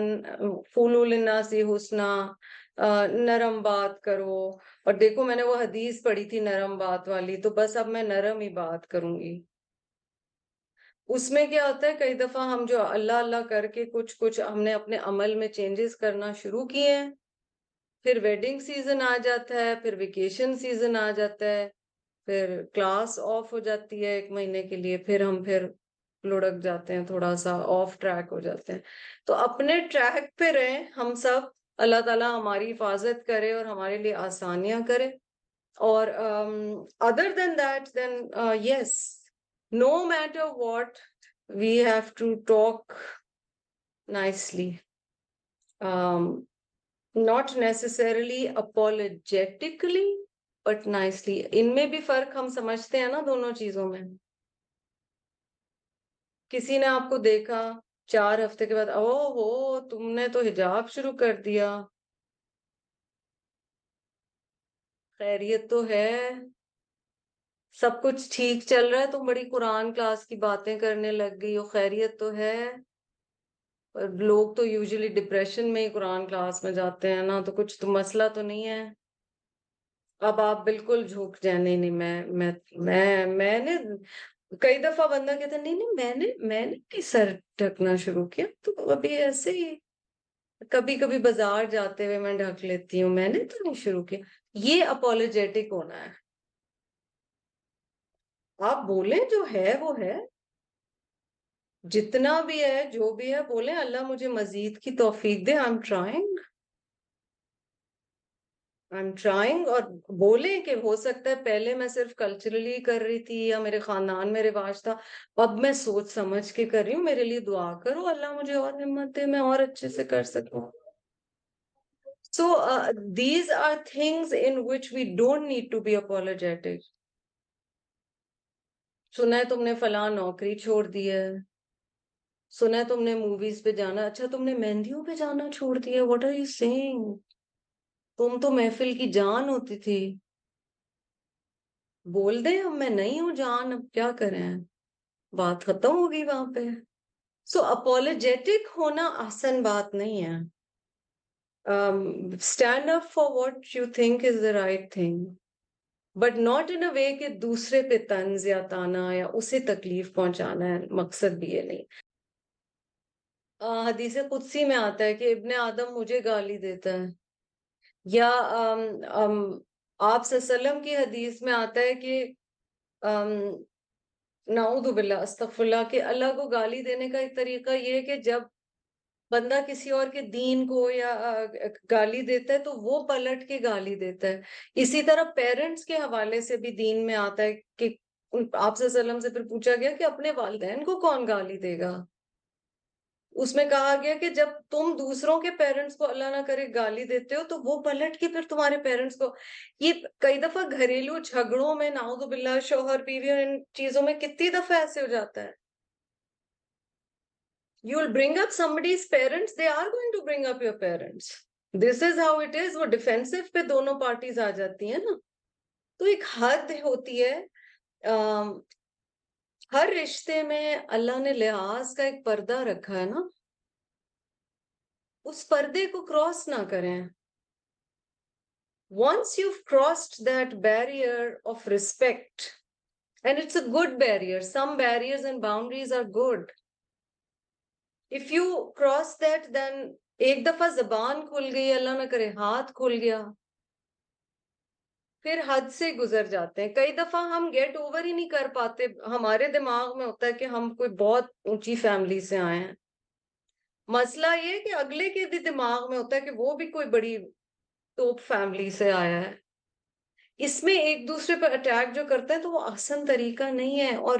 قولوا للناس حسنا، نرم بات کرو. اور دیکھو میں نے وہ حدیث پڑھی تھی نرم بات والی، تو بس اب میں نرم ہی بات کروں گی. اس میں کیا ہوتا ہے کئی دفعہ ہم جو اللہ اللہ کر کے کچھ ہم نے اپنے عمل میں چینجز کرنا شروع کیے ہیں، پھر ویڈنگ سیزن آ جاتا ہے، پھر ویکیشن سیزن آ جاتا ہے، پھر کلاس آف ہو جاتی ہے 1 مہینے کے لیے، پھر ہم لڑک جاتے ہیں، تھوڑا سا آف ٹریک ہو جاتے ہیں. تو اپنے ٹریک پہ رہیں ہم سب، اللہ تعالیٰ ہماری حفاظت کرے اور ہمارے لیے آسانیاں کرے. اور other than that then yes, no matter what we have to talk nicely, not necessarily apologetically but nicely. ان میں بھی فرق ہم سمجھتے ہیں نا دونوں چیزوں میں. کسی نے آپ کو دیکھا 4 ہفتے کے بعد او ہو تم نے تو حجاب شروع کر دیا، خیریت تو ہے؟ سب کچھ ٹھیک چل رہا ہے؟ تم بڑی قرآن کلاس کی باتیں کرنے لگ گئی ہو، خیریت تو ہے؟ لوگ تو یوزلی ڈپریشن میں ہی قرآن کلاس میں جاتے ہیں نا، تو کچھ تو مسئلہ تو نہیں ہے. اب آپ بالکل جھوک جائیں نہیں نہیں میں نے کئی دفعہ بندہ کہتا ہے نہیں نہیں میں نے سر ڈھکنا شروع کیا، تو ابھی ایسے ہی کبھی کبھی بازار جاتے ہوئے میں ڈھک لیتی ہوں، میں نے تو نہیں شروع کیا. یہ اپولوجیٹک ہونا ہے. آپ بولیں جو ہے وہ ہے، جتنا بھی ہے جو بھی ہے بولیں اللہ مجھے مزید کی توفیق دے. I'm trying اور بولیں کہ ہو سکتا ہے پہلے میں صرف کلچرلی کر رہی تھی یا میرے خاندان میں رواج تھا، اب میں سوچ سمجھ کے کر رہی ہوں، میرے لیے دعا کرو اللہ مجھے اور ہمت دے میں اور اچھے سے کر سکوں. So these are things in which we don't need to be apologetic. سنا ہے تم نے فلاں نوکری چھوڑ دی ہے، سنا ہے تم نے موویز پہ جانا، اچھا تم نے مہندیوں پہ جانا چھوڑ دیا. What are you saying؟ تم تو محفل کی جان ہوتی تھی. بول دیں اب میں نہیں ہوں جان، اب کیا کریں، بات ختم ہوگی وہاں پہ. سو اپولوجیٹک ہونا آسان بات نہیں ہے. Stand up for what you think is the right thing. But not in a way کہ دوسرے پہ طنز یا تانا یا اسے تکلیف پہنچانا ہے، مقصد بھی یہ نہیں۔ حدیث قدسی میں آتا ہے کہ ابن آدم مجھے گالی دیتا ہے، یا آپ صلی اللہ علیہ وسلم کی حدیث میں آتا ہے کہ نعوذ باللہ استغفر اللہ، کہ اللہ کو گالی دینے کا ایک طریقہ یہ ہے کہ جب بندہ کسی اور کے دین کو یا گالی دیتا ہے تو وہ پلٹ کے گالی دیتا ہے۔ اسی طرح پیرنٹس کے حوالے سے بھی دین میں آتا ہے کہ آپ صلی اللہ علیہ وسلم سے پھر پوچھا گیا کہ اپنے والدین کو کون گالی دے گا؟ اس میں کہا گیا کہ جب تم دوسروں کے پیرنٹس کو اللہ نہ کرے گالی دیتے ہو تو وہ پلٹ کے پھر تمہارے پیرنٹس کو، یہ کئی دفعہ گھریلو جھگڑوں میں نعوذ باللہ شوہر بیوی اور ان چیزوں میں کتنی دفعہ ایسے ہو جاتا ہے۔ You will bring up somebody's parents, they are going to bring up your parents. This is how it is. وہ ڈیفینسو پہ دونوں پارٹیز آ جاتی ہیں نا، تو ایک حد ہوتی ہے۔ ہر رشتے میں اللہ نے لحاظ کا ایک پردہ رکھا ہے نا، اس پردے کو کراس نہ کریں۔ Once you've crossed that barrier of respect, and it's a good barrier, some barriers and boundaries are good. If you cross that, then ایک دفعہ زبان کھل گئی، اللہ نہ کرے ہاتھ کھل گیا، پھر حد سے گزر جاتے ہیں۔ کئی دفعہ ہم گیٹ اوور ہی نہیں کر پاتے، ہمارے دماغ میں ہوتا ہے کہ ہم کوئی بہت اونچی فیملی سے آئے ہیں۔ مسئلہ یہ کہ اگلے کے بھی دماغ میں ہوتا ہے کہ وہ بھی کوئی بڑی ٹاپ فیملی سے آیا ہے۔ اس میں ایک دوسرے پر اٹیک جو کرتے ہیں تو وہ آسان طریقہ نہیں ہے، اور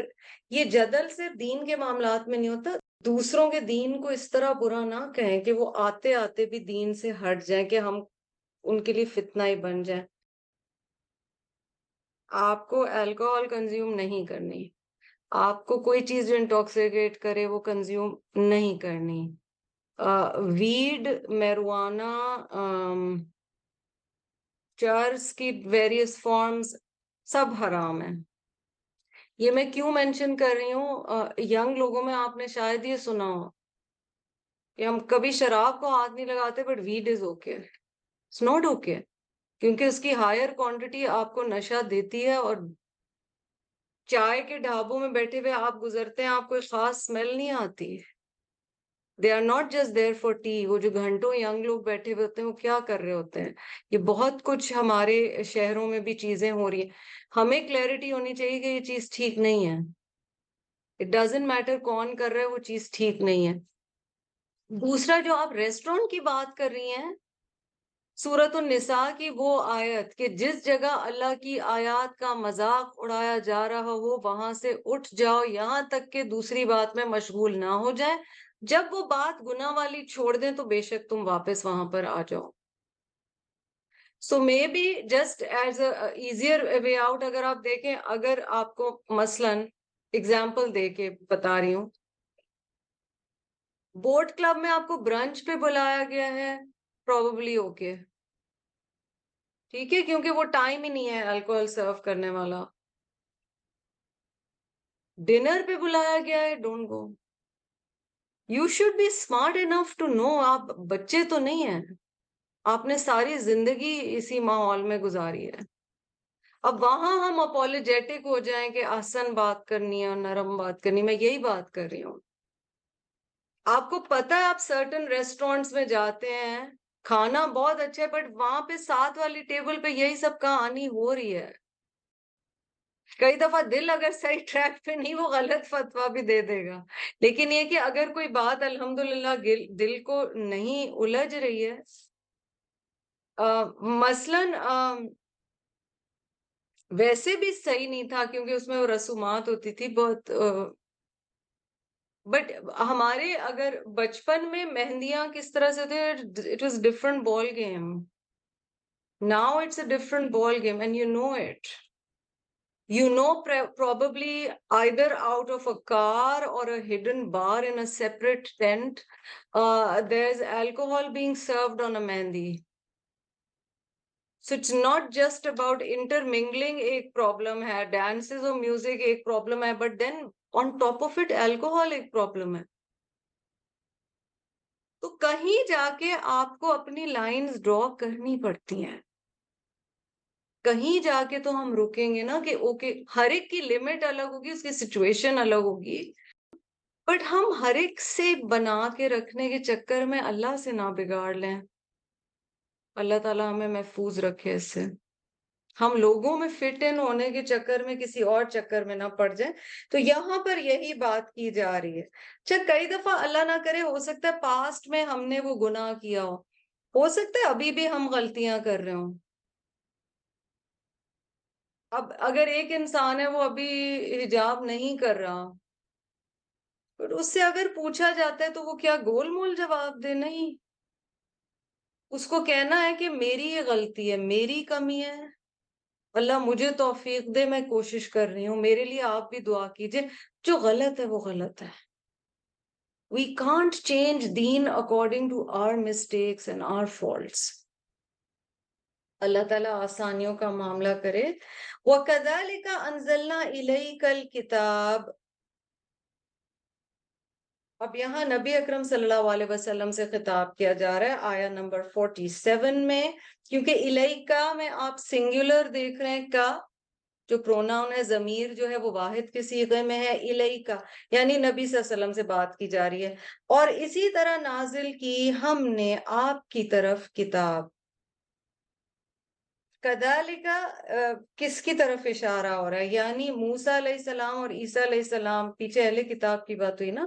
یہ جدل صرف دین کے معاملات میں نہیں ہوتا۔ دوسروں کے دین کو اس طرح برا نہ کہیں کہ وہ آتے آتے بھی دین سے ہٹ جائیں، کہ ہم ان کے لیے فتنہ ہی بن جائیں۔ آپ کو الکوہول کنزیوم نہیں کرنی، آپ کو کوئی چیز جو انٹاکسیکیٹ کرے وہ کنزیوم نہیں کرنی۔ ویڈ، میروانہ، چرس کی ویریس فارمز سب حرام ہیں۔ یہ میں کیوں مینشن کر رہی ہوں؟ ینگ لوگوں میں آپ نے شاید یہ سنا ہو کہ ہم کبھی شراب کو ہاتھ نہیں لگاتے، but what is okay, it's not okay, کیونکہ اس کی ہائر کوانٹٹی آپ کو نشہ دیتی ہے، اور چائے کے ڈھابوں میں بیٹھے ہوئے آپ گزرتے ہیں، آپ کو خاص اسمیل نہیں آتی۔ They are not just there for tea, وہ جو گھنٹوں ینگ لوگ بیٹھے ہوئے ہوتے ہیں وہ کیا کر رہے ہوتے ہیں؟ یہ بہت کچھ ہمارے شہروں میں بھی چیزیں ہو رہی ہیں۔ ہمیں کلیئرٹی ہونی چاہیے کہ یہ چیز ٹھیک نہیں ہے۔ اٹ ڈزنٹ میٹر کون کر رہا ہے، وہ چیز ٹھیک نہیں ہے۔ دوسرا، جو آپ ریسٹورینٹ کی بات کر رہی ہیں، سورۃ النساء کی وہ آیت کہ جس جگہ اللہ کی آیات کا مذاق اڑایا جا رہا ہو وہاں سے اٹھ جاؤ، یہاں تک کہ دوسری بات میں مشغول نہ ہو جائے۔ جب وہ بات گناہ والی چھوڑ دیں تو بے شک تم واپس وہاں پر آ جاؤ۔ So maybe just as a easier way out, اگر آپ دیکھیں، اگر آپ کو مثلاً اگزامپل دے کے بتا رہی ہوں، بوٹ کلب میں آپ کو برنچ پہ بلایا گیا ہے، پروبیبلی اوکے، ٹھیک ہے، کیونکہ وہ ٹائم ہی نہیں ہے الکوہول سرو کرنے والا۔ ڈنر پہ بلایا گیا ہے، don't go. You should be smart enough to know, آپ بچے تو نہیں ہیں، آپ نے ساری زندگی اسی ماحول میں گزاری ہے۔ اب وہاں ہم اپولوجیٹک ہو جائیں کہ آسان بات کرنی ہے اور نرم بات کرنی، میں یہی بات کر رہی ہوں۔ آپ کو پتا ہے، آپ سرٹن ریسٹورینٹس میں جاتے ہیں، کھانا بہت اچھا ہے، بٹ وہاں پہ ساتھ والی ٹیبل پہ یہی سب کہانی ہو رہی ہے۔ کئی دفعہ دل اگر صحیح ٹریک پہ نہیں، وہ غلط فتویٰ بھی دے دے گا، لیکن یہ کہ اگر کوئی بات الحمدللہ دل کو نہیں الجھ رہی ہے، مثلاً ویسے بھی صحیح نہیں تھا کیونکہ اس میں وہ رسومات ہوتی تھی بہت، بٹ ہمارے اگر بچپن میں مہندیاں کس طرح سے ہوتے، it was different ball game, now it's a different ball game and you know it. You know, probably either out of a car or a hidden bar in a separate tent, there's alcohol being served on a mehndi. So it's not just about intermingling, ایک problem ہے, dances or music ایک problem ہے, but then on top of it alcohol ایک problem ہے. تو کہیں جا کے آپ کو اپنی لائنز ڈرا کرنی پڑتی ہیں. کہیں جا کے تو ہم رکیں گے نا کہ اوکے ہر ایک کی لمٹ الگ ہوگی، اس کی سچویشن الگ ہوگی، بٹ ہم ہر ایک سے بنا کے رکھنے کے چکر میں اللہ سے نہ بگاڑ لیں. اللہ تعالیٰ ہمیں محفوظ رکھے اس سے. ہم لوگوں میں فٹ ان ہونے کے چکر میں کسی اور چکر میں نہ پڑ جائیں. تو یہاں پر یہی بات کی جا رہی ہے. اچھا کئی دفعہ اللہ نہ کرے ہو سکتا ہے پاسٹ میں ہم نے وہ گناہ کیا ہو سکتا ہے ابھی بھی ہم غلطیاں کر رہے ہوں. اب اگر ایک انسان ہے وہ ابھی حجاب نہیں کر رہا، پر اس سے اگر پوچھا جاتا ہے تو وہ کیا گول مول جواب دے؟ نہیں، اس کو کہنا ہے کہ میری یہ غلطی ہے، میری کمی ہے، اللہ مجھے توفیق دے، میں کوشش کر رہی ہوں، میرے لیے آپ بھی دعا کیجئے. جو غلط ہے وہ غلط ہے. We can't change deen according to our mistakes and our faults. اللہ تعالیٰ آسانیوں کا معاملہ کرے. وَكَذَلِكَ أَنزَلْنَا إِلَيْكَ الْكِتَابَ. اب یہاں نبی اکرم صلی اللہ علیہ وسلم سے خطاب کیا جا رہا ہے آیا نمبر 47 میں، کیونکہ الیکا میں آپ سنگولر دیکھ رہے ہیں، کا جو پروناؤن ہے، ضمیر جو ہے وہ واحد کے صیغے میں ہے، الیکا یعنی نبی صلی اللہ علیہ وسلم سے بات کی جا رہی ہے. اور اسی طرح نازل کی ہم نے آپ کی طرف کتاب. کذالکا کس کی طرف اشارہ ہو رہا ہے؟ یعنی موسیٰ علیہ السلام اور عیسیٰ علیہ السلام، پیچھے اہل کتاب کی بات ہوئی نا،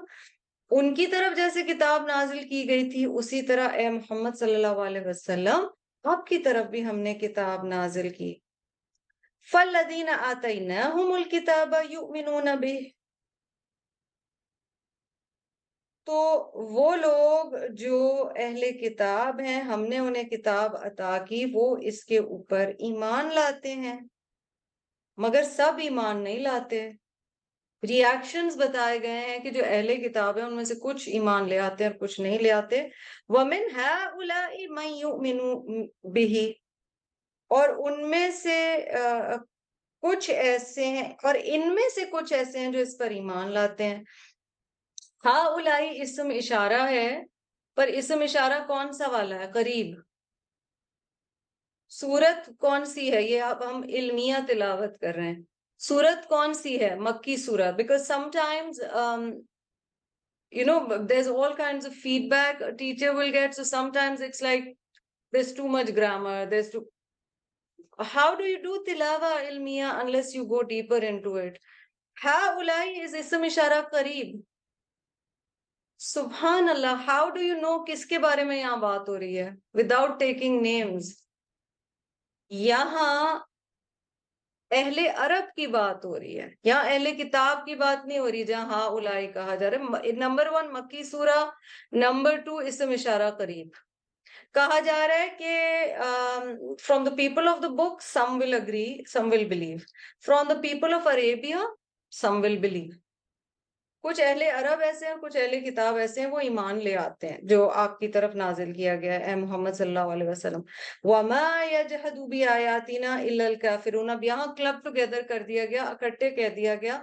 ان کی طرف جیسے کتاب نازل کی گئی تھی اسی طرح اے محمد صلی اللہ علیہ وسلم آپ کی طرف بھی ہم نے کتاب نازل کی. فَالَّذِينَ آتَيْنَاهُمُ الْكِتَابَ يُؤْمِنُونَ بِهِ. تو وہ لوگ جو اہل کتاب ہیں، ہم نے انہیں کتاب عطا کی، وہ اس کے اوپر ایمان لاتے ہیں، مگر سب ایمان نہیں لاتے. ریاکشنز بتائے گئے ہیں کہ جو اہل کتاب ہیں ان میں سے کچھ ایمان لے آتے ہیں اور کچھ نہیں لے آتے. وَمِنْ هَؤُلَاءِ مَنْ يُؤْمِنُ بِهِ. اور ان میں سے کچھ ایسے ہیں، اور ان میں سے کچھ ایسے ہیں جو اس پر ایمان لاتے ہیں. ہاؤلائی اسم اشارہ ہے، پر اسم اشارہ کون سا والا ہے؟ قریب. سورت کون سی ہے؟ یہ اب ہم علمیہ تلاوت کر رہے ہیں. سورت کون سی ہے؟ مکی سورت. Because some times there's all kinds of feedback a teacher will get, so sometimes it's like there's too much grammar, how do you do tilawa ilmiya unless you go deeper into it? Haulai is ism ishara qareeb. سبحان اللہ. How do you know کس کے بارے میں یہاں بات ہو رہی ہے without taking names? یہاں اہل عرب کی بات ہو رہی ہے، یہاں اہل کتاب کی بات نہیں ہو رہی جہاں ہا اولائی کہا جا رہا ہے. نمبر 1 مکی سورہ، نمبر 2 اسم اشارہ قریب. کہا جا رہا ہے کہ from the people of the book some will agree some will blue, from the people of Arabia some will blue. کچھ اہل عرب ایسے ہیں، کچھ اہل کتاب ایسے ہیں، وہ ایمان لے آتے ہیں جو آپ کی طرف نازل کیا گیا ہے اے محمد صلی اللہ علیہ وسلم. وَمَا يَجْحَدُ بِآيَاتِنَا إِلَّا الْكَافِرُونَ. اب یہاں کلب ٹوگیدر کر دیا گیا، اکٹھے کہہ دیا گیا،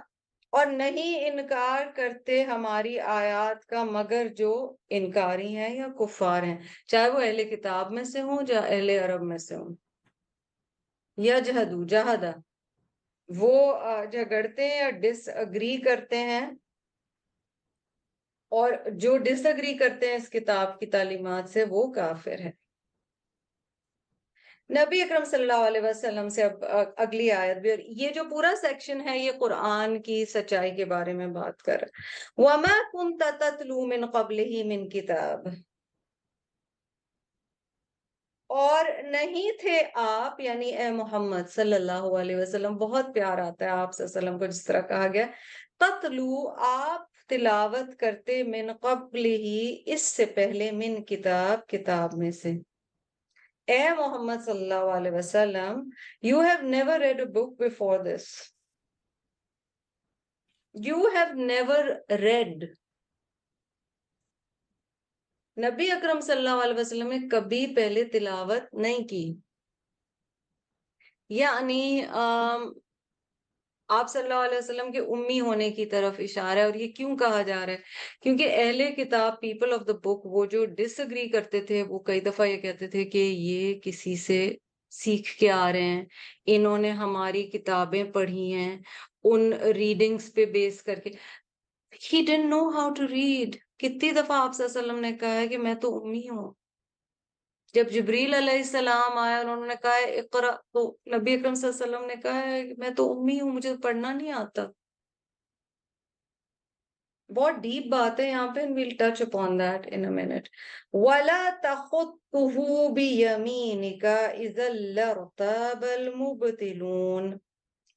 اور نہیں انکار کرتے ہماری آیات کا مگر جو انکاری ہیں یا کفار ہیں، چاہے وہ اہل کتاب میں سے ہوں یا اہل عرب میں سے ہوں. یجحدو جہدہ، وہ جھگڑتے ہیں یا ڈس اگری کرتے ہیں، اور جو ڈس اگری کرتے ہیں اس کتاب کی تعلیمات سے وہ کافر ہے. نبی اکرم صلی اللہ علیہ وسلم سے اب اگلی آیت بھی، اور یہ جو پورا سیکشن ہے یہ قرآن کی سچائی کے بارے میں بات کر رہا ہے. وَمَا كُنْتَ تَتْلُو مِنْ قَبْلِهِ مِنْ کِتَابٍ. اور نہیں تھے آپ یعنی اے محمد صلی اللہ علیہ وسلم، بہت پیار آتا ہے آپ صلی اللہ علیہ وسلم کو جس طرح کہا گیا تتلو، آپ تلاوت کرتے، من قبل ہی اس سے پہلے، من کتاب کتاب میں سے. اے محمد صلی اللہ علیہ وسلم you have never read a book before this. You have never read. نبی اکرم صلی اللہ علیہ وسلم نے کبھی پہلے تلاوت نہیں کی. یعنی آپ صلی اللہ علیہ وسلم کے امی ہونے کی طرف اشارہ ہے. اور یہ کیوں کہا جا رہا ہے؟ کیونکہ اہل کتاب، پیپل آف دا بک، وہ جو ڈس اگری کرتے تھے وہ کئی دفعہ یہ کہتے تھے کہ یہ کسی سے سیکھ کے آ رہے ہیں، انہوں نے ہماری کتابیں پڑھی ہیں، ان ریڈنگز پہ بیس کر کے. He didn't know how to read. کتنی دفعہ آپ صلی اللہ علیہ وسلم نے کہا ہے کہ میں تو امی ہوں. جب جبریل علیہ السلام آیا انہوں نے کہا ہے اقرا، تو نبی اکرم صلی اللہ علیہ وسلم نے کہا ہے کہ میں تو امی ہوں، مجھے پڑھنا نہیں آتا. بہت ڈیپ بات ہے یہاں پہ. we'll touch upon that in a minute. وَلَا تَخُطُّهُ بِيَمِينِكَ إِذًا لَارْتَابَ الْمُبْطِلُونَ.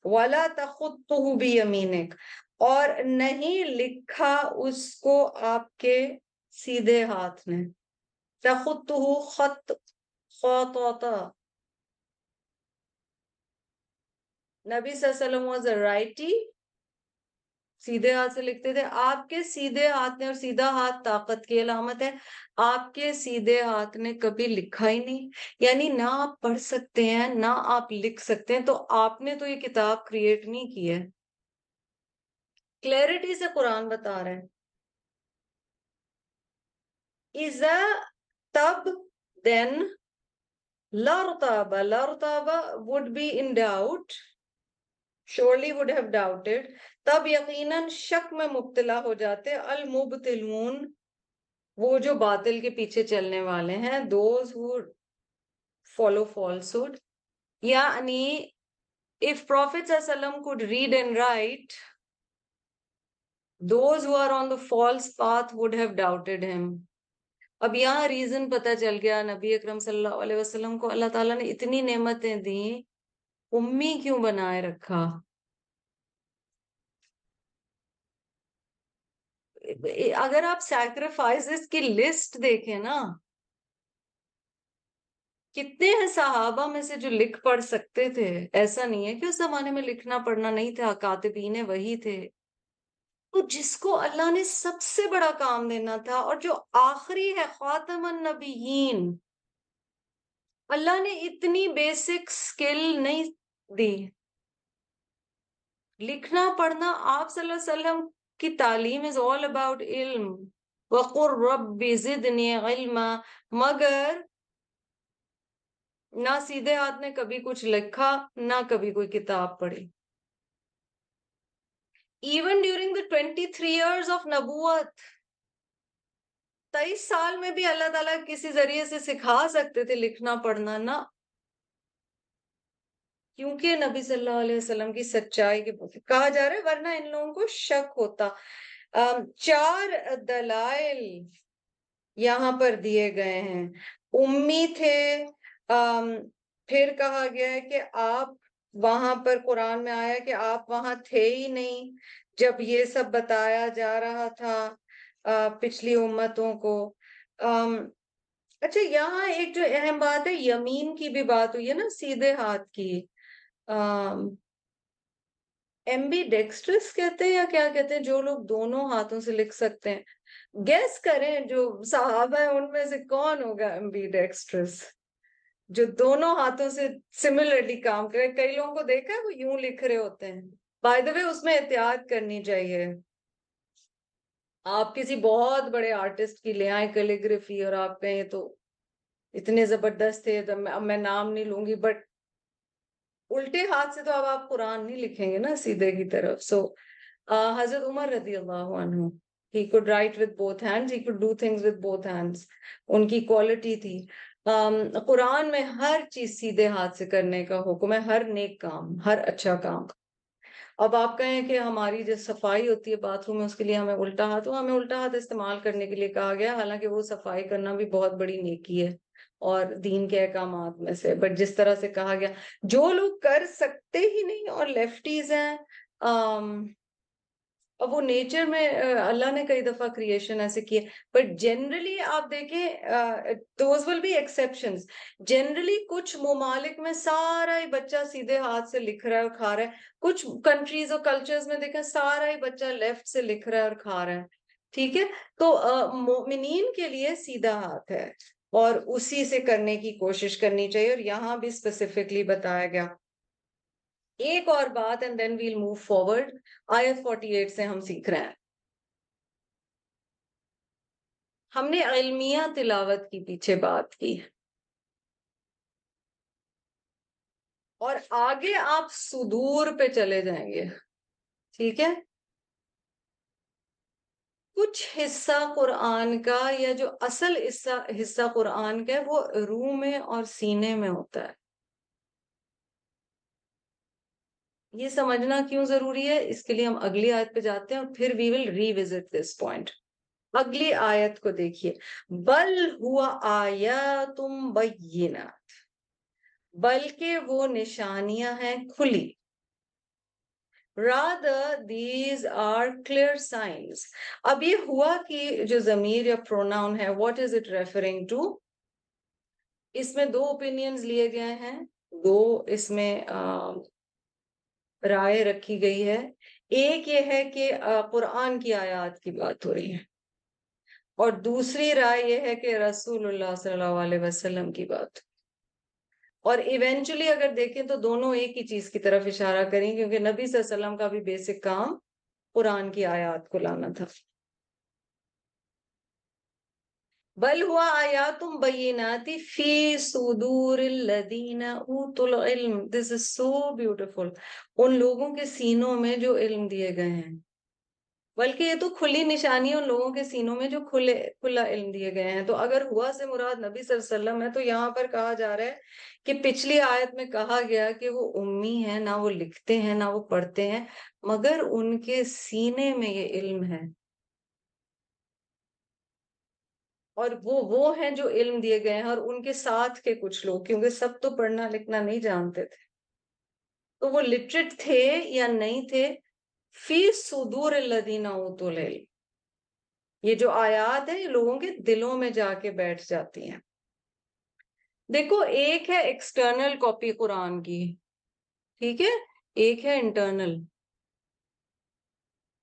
وَلَا تَخُطُّهُ بِيَمِينِكَ، اور نہیں لکھا اس کو آپ کے سیدھے ہاتھ نے. تَخُطُّهُ خط، خطوطا. نبی صلی اللہ علیہ وسلم was a righty، سیدھے ہاتھ سے لکھتے تھے. آپ کے سیدھے ہاتھ نے، اور سیدھا ہاتھ طاقت کی علامت ہے، آپ کے سیدھے ہاتھ نے کبھی لکھا ہی نہیں. یعنی نہ آپ پڑھ سکتے ہیں نہ آپ لکھ سکتے ہیں، تو آپ نے تو یہ کتاب کریٹ نہیں کی ہے. کلیئرٹی سے قرآن بتا رہے ہیں. اذا، تب، then، لارتاب، لارتاب would be in doubt، surely would have doubted، تب یقیناً شک میں مبتلا ہو جاتے. المبتلون، وہ جو باطل کے پیچھے چلنے والے ہیں. those who follow falsehood. یعنی if Prophet صلی اللہ علیہ وسلم could read and write، those who are on the false path would have doubted him. اب یہاں ریزن پتہ چل گیا نبی اکرم صلی اللہ علیہ وسلم کو اللہ تعالیٰ نے اتنی نعمتیں دیں، امی کیوں بنائے رکھا. اگر آپ سیکریفائسز کی لسٹ دیکھیں نا، کتنے ہیں صحابہ میں سے جو لکھ پڑھ سکتے تھے. ایسا نہیں ہے کہ اس زمانے میں لکھنا پڑھنا نہیں تھا، کاتبین وہی تھے. تو جس کو اللہ نے سب سے بڑا کام دینا تھا، اور جو آخری ہے خاتم النبیین، اللہ نے اتنی بیسک سکل نہیں دی. لکھنا پڑھنا، آپ صلی اللہ علیہ وسلم کی تعلیم is all about علم. وَقُلْ رَبِّ زِدْنِي عِلْمًا، مگر نہ سیدھے ہاتھ نے کبھی کچھ لکھا نہ کبھی کوئی کتاب پڑھی. Even during the 23 years of نبوت، 23 سال میں بھی اللہ تعالیٰ کسی ذریعے سے سکھا سکتے تھے لکھنا پڑھنا نہ، کیونکہ نبی صلی اللہ علیہ وسلم کی سچائی کے کہا جا رہا ہے، ورنہ ان لوگوں کو شک ہوتا. 4 دلائل یہاں پر دیے گئے ہیں. امی تھے، پھر کہا گیا ہے کہ آپ وہاں پر قرآن میں آیا کہ آپ وہاں تھے ہی نہیں جب یہ سب بتایا جا رہا تھا پچھلی امتوں کو. اچھا یہاں ایک جو اہم بات ہے، یمین کی بھی بات ہوئی ہے نا، سیدھے ہاتھ کی. ایمبی ڈیکسٹرس کہتے ہیں یا کیا کہتے ہیں، جو لوگ دونوں ہاتھوں سے لکھ سکتے ہیں. گیس کریں جو صحابہ ہیں ان میں سے کون ہوگا ایمبی ڈیکسٹرس جو دونوں ہاتھوں سے سملرلی کام کرے. کئی لوگوں کو دیکھا ہے وہ یوں لکھ رہے ہوتے ہیں. بائی دا وے اس میں احتیاط کرنی چاہیے. آپ کسی بہت بڑے آرٹسٹ کی لے آئیں کیلیگرافی اور آپ کہیں تو اتنے زبردست تھے، اب میں نام نہیں لوں گی، بٹ الٹے ہاتھ سے تو اب آپ قرآن نہیں لکھیں گے نا سیدھے کی طرف. سو حضرت عمر رضی اللہ عنہ، he could write with both hands, he could do things with both hands. ان کی کوالٹی تھی. قرآن میں ہر چیز سیدھے ہاتھ سے کرنے کا حکم ہے، ہر نیک کام، ہر اچھا کام. اب آپ کہیں کہ ہماری جو صفائی ہوتی ہے باتھ روم میں اس کے لیے ہمیں الٹا ہاتھ، ہمیں الٹا ہاتھ استعمال کرنے کے لیے کہا گیا، حالانکہ وہ صفائی کرنا بھی بہت بڑی نیکی ہے اور دین کے احکامات میں سے. بٹ جس طرح سے کہا گیا، جو لوگ کر سکتے ہی نہیں اور لیفٹیز ہیں، اب وہ نیچر میں اللہ نے کئی دفعہ کریشن ایسے کیے، بٹ جنرلی آپ دیکھیں those will be exceptions. Generally کچھ ممالک میں سارا ہی بچہ سیدھے ہاتھ سے لکھ رہا ہے اور کھا رہا ہے. کچھ کنٹریز اور کلچرز میں دیکھیں سارا ہی بچہ لیفٹ سے لکھ رہا ہے اور کھا رہا ہے. ٹھیک ہے، تو مومنین کے لیے سیدھا ہاتھ ہے اور اسی سے کرنے کی کوشش کرنی چاہیے، اور یہاں بھی اسپیسیفکلی بتایا گیا. ایک اور بات and then we'll move forward. آیت 48 سے ہم سیکھ رہے ہیں. ہم نے علمیہ تلاوت کی پیچھے بات کی. اور آگے آپ صدور پہ چلے جائیں گے. ٹھیک ہے. کچھ حصہ قرآن کا یا جو اصل حصہ قرآن کا ہے وہ روح میں اور سینے میں ہوتا ہے. یہ سمجھنا کیوں ضروری ہے اس کے لیے ہم اگلی آیت پہ جاتے ہیں اور پھر وی ول ری وزٹ دس پوائنٹ. اگلی آیت کو دیکھیے. بل ہوا آیات بینات، بلکہ وہ نشانیاں ہیں کھلی. rather these are clear signs. اب یہ ہوا کی جو ضمیر یا پروناؤن ہے what is it referring to؟ اس میں دو اوپینینز لیے گئے ہیں، دو اس میں رائے رکھی گئی ہے. ایک یہ ہے کہ قرآن کی آیات کی بات ہو رہی ہے، اور دوسری رائے یہ ہے کہ رسول اللہ صلی اللہ علیہ وسلم کی بات. اور ایونچولی اگر دیکھیں تو دونوں ایک ہی چیز کی طرف اشارہ کریں، کیونکہ نبی صلی اللہ علیہ وسلم کا بھی بیسک کام قرآن کی آیات کو لانا تھا. بل ہوا آیات بینات فی صدور الذین اوتوا العلم. دس از سو بیوٹیفل. ان لوگوں کے سینوں میں جو علم دیے گئے ہیں، بلکہ یہ تو کھلی نشانی ان لوگوں کے سینوں میں جو کھلا علم دیے گئے ہیں. تو اگر ہوا سے مراد نبی صلی اللہ علیہ وسلم ہے تو یہاں پر کہا جا رہا ہے کہ پچھلی آیت میں کہا گیا کہ وہ امی ہیں، نہ وہ لکھتے ہیں نہ وہ پڑھتے ہیں، مگر ان کے سینے میں یہ علم ہے. اور وہ ہیں جو علم دیے گئے ہیں، اور ان کے ساتھ کے کچھ لوگ، کیونکہ سب تو پڑھنا لکھنا نہیں جانتے تھے، تو وہ لٹریٹ تھے یا نہیں تھے. فی صدور الذین اوتوا العلم، یہ جو آیات ہیں یہ لوگوں کے دلوں میں جا کے بیٹھ جاتی ہیں. دیکھو، ایک ہے ایکسٹرنل کاپی قرآن کی، ٹھیک ہے، ایک ہے انٹرنل.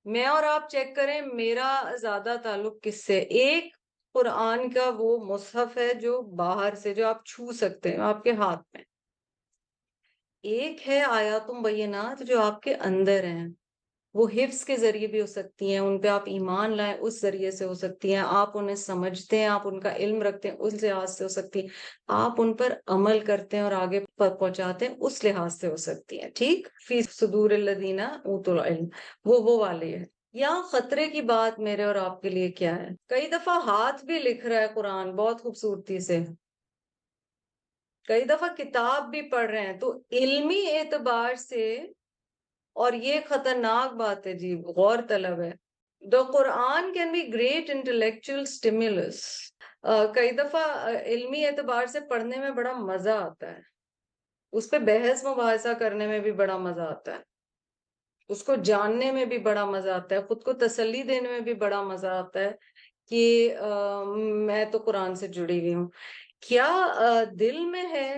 میں اور آپ چیک کریں میرا زیادہ تعلق کس سے. ایک قرآن کا وہ مصحف ہے جو باہر سے، جو آپ چھو سکتے ہیں آپ کے ہاتھ میں. ایک ہے آیات بینات جو آپ کے اندر ہیں. وہ حفظ کے ذریعے بھی ہو سکتی ہیں، ان پہ آپ ایمان لائیں اس ذریعے سے ہو سکتی ہیں، آپ انہیں سمجھتے ہیں، آپ ان کا علم رکھتے ہیں اس لحاظ سے ہو سکتی ہیں، آپ ان پر عمل کرتے ہیں اور آگے پہنچاتے ہیں اس لحاظ سے ہو سکتی ہیں. ٹھیک. فی صدور الذین اوتوا العلم، وہ والے ہیں. یہاں خطرے کی بات میرے اور آپ کے لیے کیا ہے؟ کئی دفعہ ہاتھ بھی لکھ رہا ہے قرآن بہت خوبصورتی سے، کئی دفعہ کتاب بھی پڑھ رہے ہیں، تو علمی اعتبار سے، اور یہ خطرناک بات ہے جی، غور طلب ہے. The Quran can be great intellectual stimulus. کئی دفعہ علمی اعتبار سے پڑھنے میں بڑا مزہ آتا ہے، اس پہ بحث مباحثہ کرنے میں بھی بڑا مزہ آتا ہے، اس کو جاننے میں بھی بڑا مزہ آتا ہے، خود کو تسلی دینے میں بھی بڑا مزہ آتا ہے کہ میں تو قرآن سے جڑی ہوئی ہوں. کیا دل میں ہے،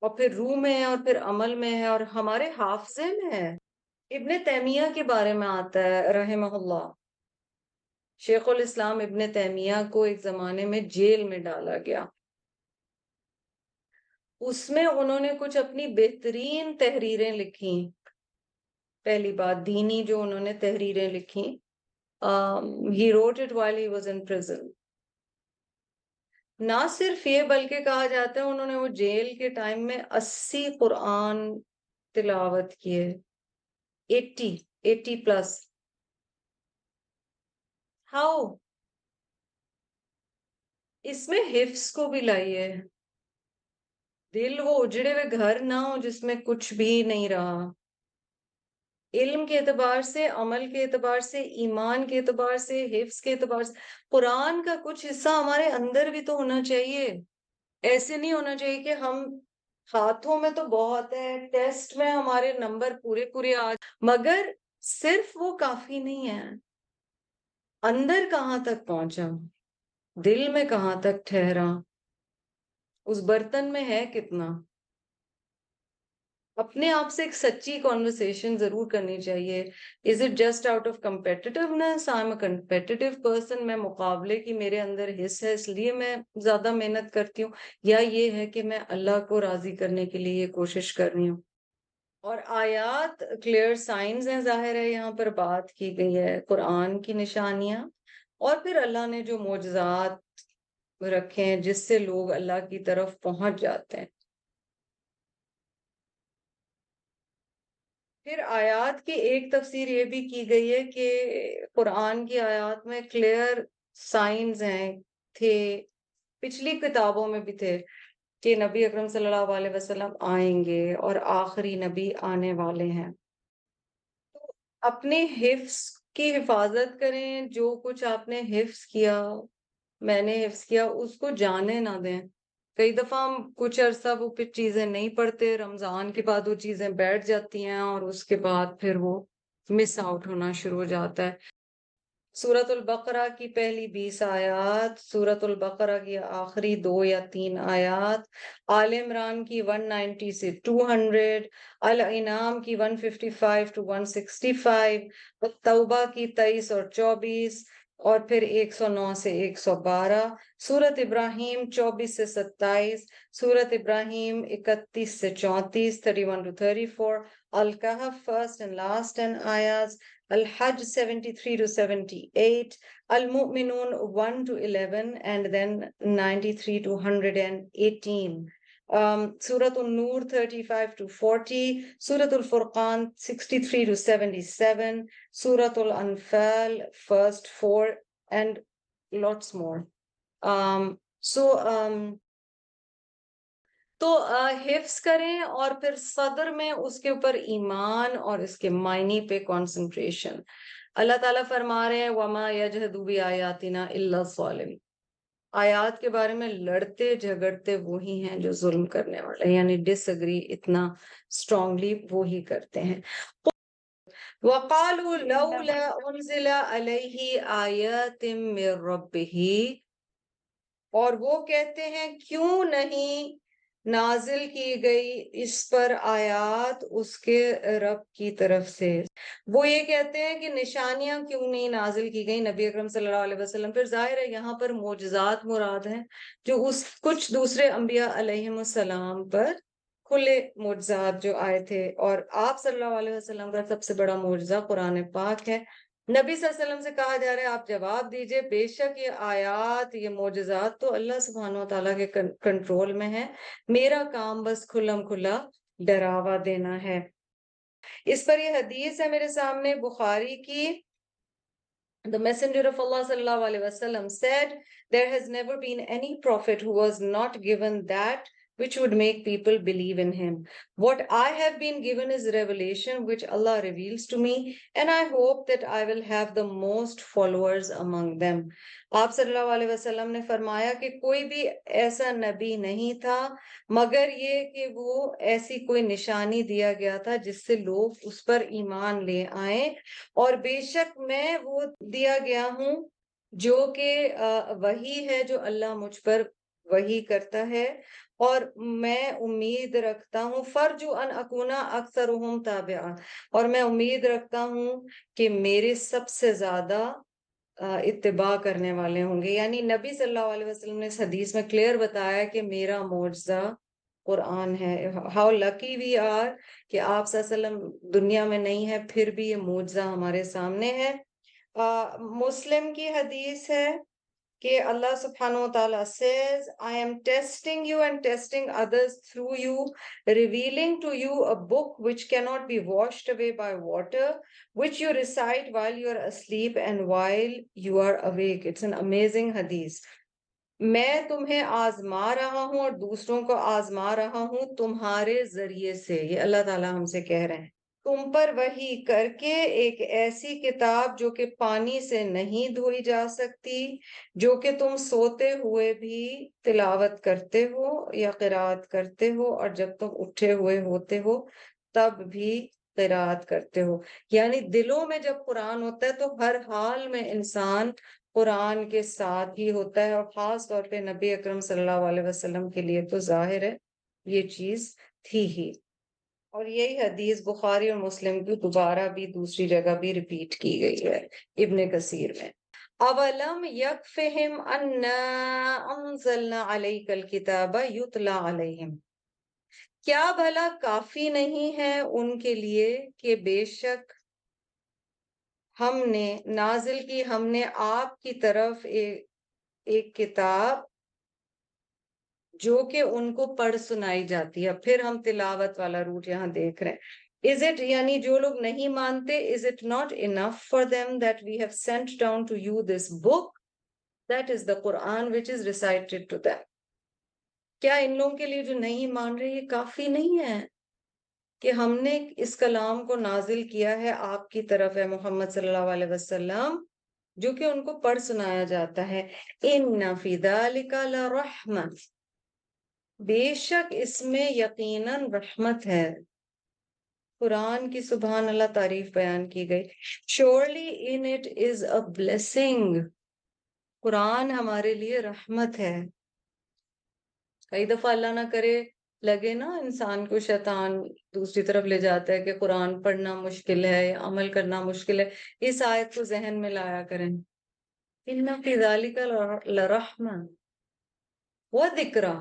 اور پھر روح میں ہے، اور پھر عمل میں ہے، اور ہمارے حافظے میں ہے. ابن تیمیہ کے بارے میں آتا ہے رحمہ اللہ. شیخ الاسلام ابن تیمیہ کو ایک زمانے میں جیل میں ڈالا گیا. اس میں انہوں نے کچھ اپنی بہترین تحریریں لکھی. پہلی بات دینی جو انہوں نے تحریریں لکھی، he wrote it while he was in prison. نہ صرف یہ بلکہ کہا جاتا ہے انہوں نے وہ جیل کے ٹائم میں 80 قرآن تلاوت کیے. 80 پلس. ہاؤ؟ اس میں حفظ کو بھی لائیے. دل وہ اجڑے ہوئے گھر نہ ہو جس میں کچھ بھی نہیں رہا. علم کے اعتبار سے، عمل کے اعتبار سے، ایمان کے اعتبار سے، حفظ کے اعتبار سے، قرآن کا کچھ حصہ ہمارے اندر بھی تو ہونا چاہیے. ایسے نہیں ہونا چاہیے کہ ہم ہاتھوں میں تو بہت ہے، ٹیسٹ میں ہمارے نمبر پورے مگر صرف وہ کافی نہیں ہے. اندر کہاں تک پہنچا، دل میں کہاں تک ٹھہرا، اس برتن میں ہے کتنا. اپنے آپ سے ایک سچی کانورسیشن ضرور کرنی چاہیے. Is it just out of competitiveness? I am a competitive person, میں مقابلے کی میرے اندر حص ہے اس لیے میں زیادہ محنت کرتی ہوں، یا یہ ہے کہ میں اللہ کو راضی کرنے کے لیے یہ کوشش کر رہی ہوں. اور آیات کلیئر سائنز ہیں، ظاہر ہے یہاں پر بات کی گئی ہے قرآن کی نشانیاں، اور پھر اللہ نے جو معجزات رکھے ہیں جس سے لوگ اللہ کی طرف پہنچ جاتے ہیں. پھر آیات کی ایک تفسیر یہ بھی کی گئی ہے کہ قرآن کی آیات میں کلیئر سائنز ہیں، تھے، پچھلی کتابوں میں بھی تھے کہ نبی اکرم صلی اللہ علیہ وسلم آئیں گے اور آخری نبی آنے والے ہیں۔ تو اپنے حفظ کی حفاظت کریں، جو کچھ آپ نے حفظ کیا، میں نے حفظ کیا، اس کو جانے نہ دیں۔ کئی دفعہ ہم کچھ عرصہ وہ پھر چیزیں نہیں پڑھتے، رمضان کے بعد وہ چیزیں بیٹھ جاتی ہیں اور اس کے بعد پھر وہ مس آؤٹ ہونا شروع ہو جاتا ہے۔ سورۃ البقرہ کی پہلی 20 آیات، سورۃ البقرہ کی آخری 2 یا 3 آیات، آل عمران کی 190 سے 200، الانعام کی 155 to 165، توبہ کی 23 اور 24، اور پھر 109 سے 112، سورۃ ابراہیم 24 سے 27، سورۃ ابراہیم 31 سے 34، 31 to 34، الکہف فرسٹ اینڈ لاسٹ 10 آیات، الحج 73 to 78، المؤمنون 1 to 11، and then 93 to 118۔ سورۃ النور 35 to 40، سورۃ الفرقان 63 to 77، سورۃ الانفال first 4 and lots more۔ تو حفظ کریں اور پھر صدر میں اس کے اوپر ایمان اور اس کے معنی پہ کنسنٹریشن۔ اللہ تعالیٰ فرما رہے ہیں وَمَا يَجْحَدُ بِآيَاتِنَا إِلَّا الظَّالِمُونَ، آیات کے بارے میں لڑتے جھگڑتے وہی ہیں جو ظلم کرنے والے، یعنی ڈس اگری اتنا اسٹرانگلی وہی کرتے ہیں۔ وَقَالُوا لَوْلَا أُنزِلَ عَلَيْهِ آيَاتٍ مِّن رَّبِّهِ، اور وہ کہتے ہیں کیوں نہیں نازل کی گئی اس پر آیات اس کے رب کی طرف سے۔ وہ یہ کہتے ہیں کہ نشانیاں کیوں نہیں نازل کی گئی نبی اکرم صلی اللہ علیہ وسلم پھر۔ ظاہر ہے یہاں پر معجزات مراد ہیں جو اس کچھ دوسرے انبیاء علیہم السلام پر کھلے معجزات جو آئے تھے، اور آپ صلی اللہ علیہ وسلم کا سب سے بڑا معجزہ قرآن پاک ہے۔ نبی صلی اللہ علیہ وسلم سے کہا جا رہا ہے آپ جواب دیجئے، بے شک یہ آیات، یہ معجزات تو اللہ سبحانہ و تعالیٰ کے کنٹرول میں ہے، میرا کام بس کھلم کھلا ڈراوا دینا ہے۔ اس پر یہ حدیث ہے میرے سامنے بخاری کی۔ The messenger of Allah sallallahu alaihi wasallam said, there has never been any prophet who was not given that which would make people believe in him. What I have been given is revelation which Allah reveals to me, and I hope that I will have the most followers among them. آپ صلی اللہ علیہ وسلم نے فرمایا کہ کوئی بھی ایسا نبی نہیں تھا مگر یہ کہ وہ ایسی کوئی نشانی دیا گیا تھا جس سے لوگ اس پر ایمان لے آئیں، اور بے شک میں وہ دیا گیا ہوں جو کہ وحی ہے جو اللہ مجھ پر وحی کرتا ہے، اور میں امید رکھتا ہوں فرجو ان اکونا اکثرہم تابعا، اور میں امید رکھتا ہوں کہ میرے سب سے زیادہ اتباع کرنے والے ہوں گے۔ یعنی نبی صلی اللہ علیہ وسلم نے اس حدیث میں کلیئر بتایا کہ میرا معجزہ قرآن ہے۔ ہاؤ لکی وی آر کہ آپ صلی اللہ علیہ وسلم دنیا میں نہیں ہے پھر بھی یہ معجزہ ہمارے سامنے ہے۔ مسلم کی حدیث ہے کہ اللہ سبحانہ و تعالیٰ says, I am testing you and testing others through you, revealing to you a book which cannot be washed away by water, which you recite while you are asleep and while you are awake۔ It's an amazing hadith۔ میں تمہیں آزما رہا ہوں اور دوسروں کو آزما رہا ہوں تمہارے ذریعے سے، یہ اللہ تعالیٰ ہم سے کہہ رہے ہیں، تم پر وحی کر کے ایک ایسی کتاب جو کہ پانی سے نہیں دھوئی جا سکتی، جو کہ تم سوتے ہوئے بھی تلاوت کرتے ہو یا قرات کرتے ہو، اور جب تم اٹھے ہوئے ہوتے ہو تب بھی قرات کرتے ہو۔ یعنی دلوں میں جب قرآن ہوتا ہے تو ہر حال میں انسان قرآن کے ساتھ ہی ہوتا ہے، اور خاص طور پہ نبی اکرم صلی اللہ علیہ وسلم کے لیے تو ظاہر ہے یہ چیز تھی ہی۔ اور یہی حدیث بخاری اور مسلم کی دوبارہ بھی دوسری جگہ بھی ریپیٹ کی گئی ہے ابن کثیر میں۔ اولم یکفہم انا انزلنا علیک الکتاب یتلی علیہم، کیا بھلا کافی نہیں ہے ان کے لیے کہ بے شک ہم نے نازل کی، ہم نے آپ کی طرف ایک کتاب جو کہ ان کو پڑھ سنائی جاتی ہے۔ پھر ہم تلاوت والا روٹ یہاں دیکھ رہے ہیں۔ Is it, یعنی جو لوگ نہیں مانتے, is it not enough for them that we have sent down to you this book, that is the Quran which is recited to them? کیا ان لوگوں کے لیے جو نہیں مان رہے یہ کافی نہیں ہے کہ ہم نے اس کلام کو نازل کیا ہے آپ کی طرف ہے محمد صلی اللہ علیہ وسلم, جو کہ ان کو پڑھ سنایا جاتا ہے. ان فی ذلک لرحمۃ, بے شک اس میں یقیناً رحمت ہے. قرآن کی سبحان اللہ تعریف بیان کی گئی. surely in it is a blessing, قرآن ہمارے لیے رحمت ہے. کئی دفعہ اللہ نہ کرے لگے نا انسان کو شیطان دوسری طرف لے جاتا ہے کہ قرآن پڑھنا مشکل ہے یا عمل کرنا مشکل ہے, اس آیت کو ذہن میں لایا کریں. ان فی ذالک لرحمہ وذکرہ,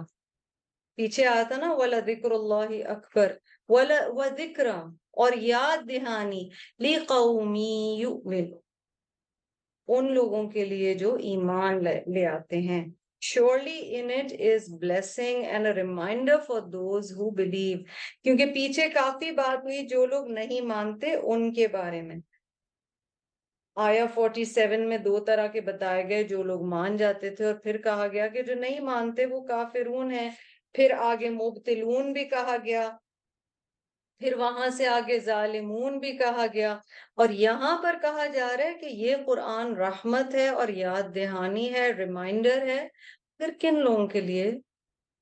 پیچھے آیا تھا نا وَلَذِكْرُ اللَّهِ أَكْبَرُ وَذِكْرَ, اور یاد دہانی لِقَوْمٍ يُؤْمِنُونَ, ان لوگوں کے لیے جو ایمان لے آتے ہیں. surely in it is blessing and a reminder for those who believe, کیونکہ پیچھے کافی بات ہوئی جو لوگ نہیں مانتے ان کے بارے میں. آیا 47 میں دو طرح کے بتائے گئے, جو لوگ مان جاتے تھے, اور پھر کہا گیا کہ جو نہیں مانتے وہ کافرون ہیں. پھر آگے مبتلون بھی کہا گیا, پھر وہاں سے آگے ظالمون بھی کہا گیا, اور یہاں پر کہا جا رہا ہے کہ یہ قرآن رحمت ہے اور یاد دہانی ہے, ریمائنڈر ہے. پھر کن لوگوں کے لیے؟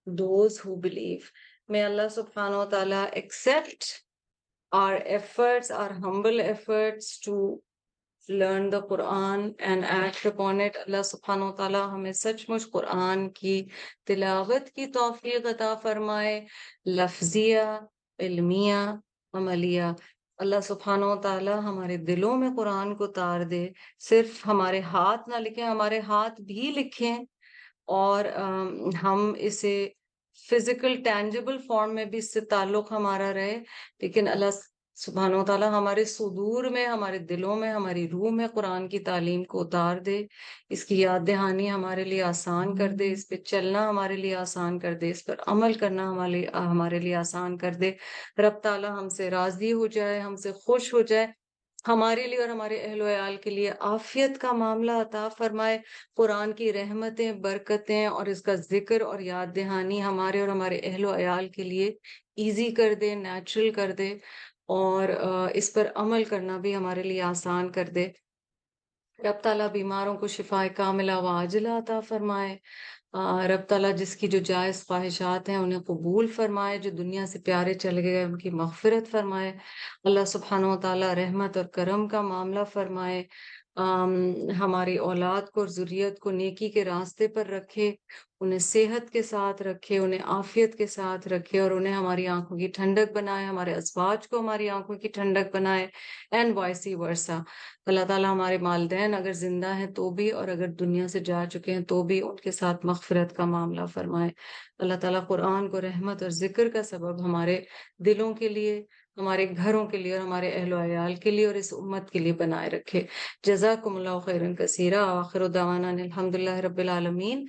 those who believe. May Allah subhanahu wa ta'ala accept our efforts, our humble efforts to learn the Quran and act upon it. اللہ سبحانہ و تعالیٰ ہمیں سچ مچ قرآن کی تلاوت کی توفیق عطا فرمائے, لفظیہ, علمیہ, عملیہ. اللہ سبحانہ و تعالیٰ ہمارے دلوں میں قرآن کو اتار دے, صرف ہمارے ہاتھ نہ لکھیں, ہمارے ہاتھ بھی لکھیں, اور ہم اسے فزیکل ٹینجیبل فارم میں بھی اس سے تعلق ہمارا رہے, لیکن اللہ سبحانہ و تعالیٰ ہمارے صدور میں, ہمارے دلوں میں, ہماری روح میں قرآن کی تعلیم کو اتار دے, اس کی یاد دہانی ہمارے لیے آسان کر دے, اس پہ چلنا ہمارے لیے آسان کر دے, اس پر عمل کرنا ہمارے لیے آسان کر دے. رب تعالیٰ ہم سے راضی ہو جائے, ہم سے خوش ہو جائے, ہمارے لیے اور ہمارے اہل و عیال کے لیے عافیت کا معاملہ عطا فرمائے. قرآن کی رحمتیں, برکتیں اور اس کا ذکر اور یاد دہانی ہمارے اور ہمارے اہل و عیال کے لیے ایزی کر دے, نیچرل کر دے, اور اس پر عمل کرنا بھی ہمارے لیے آسان کر دے. رب تعالیٰ بیماروں کو شفا کاملہ و عاجلہ عطا فرمائے. رب تعالیٰ جس کی جو جائز خواہشات ہیں انہیں قبول فرمائے, جو دنیا سے پیارے چلے گئے ان کی مغفرت فرمائے. اللہ سبحانہ و تعالیٰ رحمت اور کرم کا معاملہ فرمائے, ہماری اولاد کو اور ذریت کو نیکی کے راستے پر رکھے, انہیں صحت کے ساتھ رکھے, انہیں عافیت کے ساتھ رکھے, اور انہیں ہماری آنکھوں کی ٹھنڈک بنائے, ہمارے ازواج کو ہماری آنکھوں کی ٹھنڈک بنائے, اینڈ وائسی ورسا. اللہ تعالیٰ ہمارے والدین اگر زندہ ہیں تو بھی, اور اگر دنیا سے جا چکے ہیں تو بھی, ان کے ساتھ مغفرت کا معاملہ فرمائے. اللہ تعالیٰ قرآن کو رحمت اور ذکر کا سبب ہمارے دلوں کے لیے, ہمارے گھروں کے لیے اور ہمارے اہل و عیال کے لیے اور اس امت کے لیے بنائے رکھے. جزاکم اللہ خیرا کثیرا. آخر دعوانا الحمد للہ رب العالمین.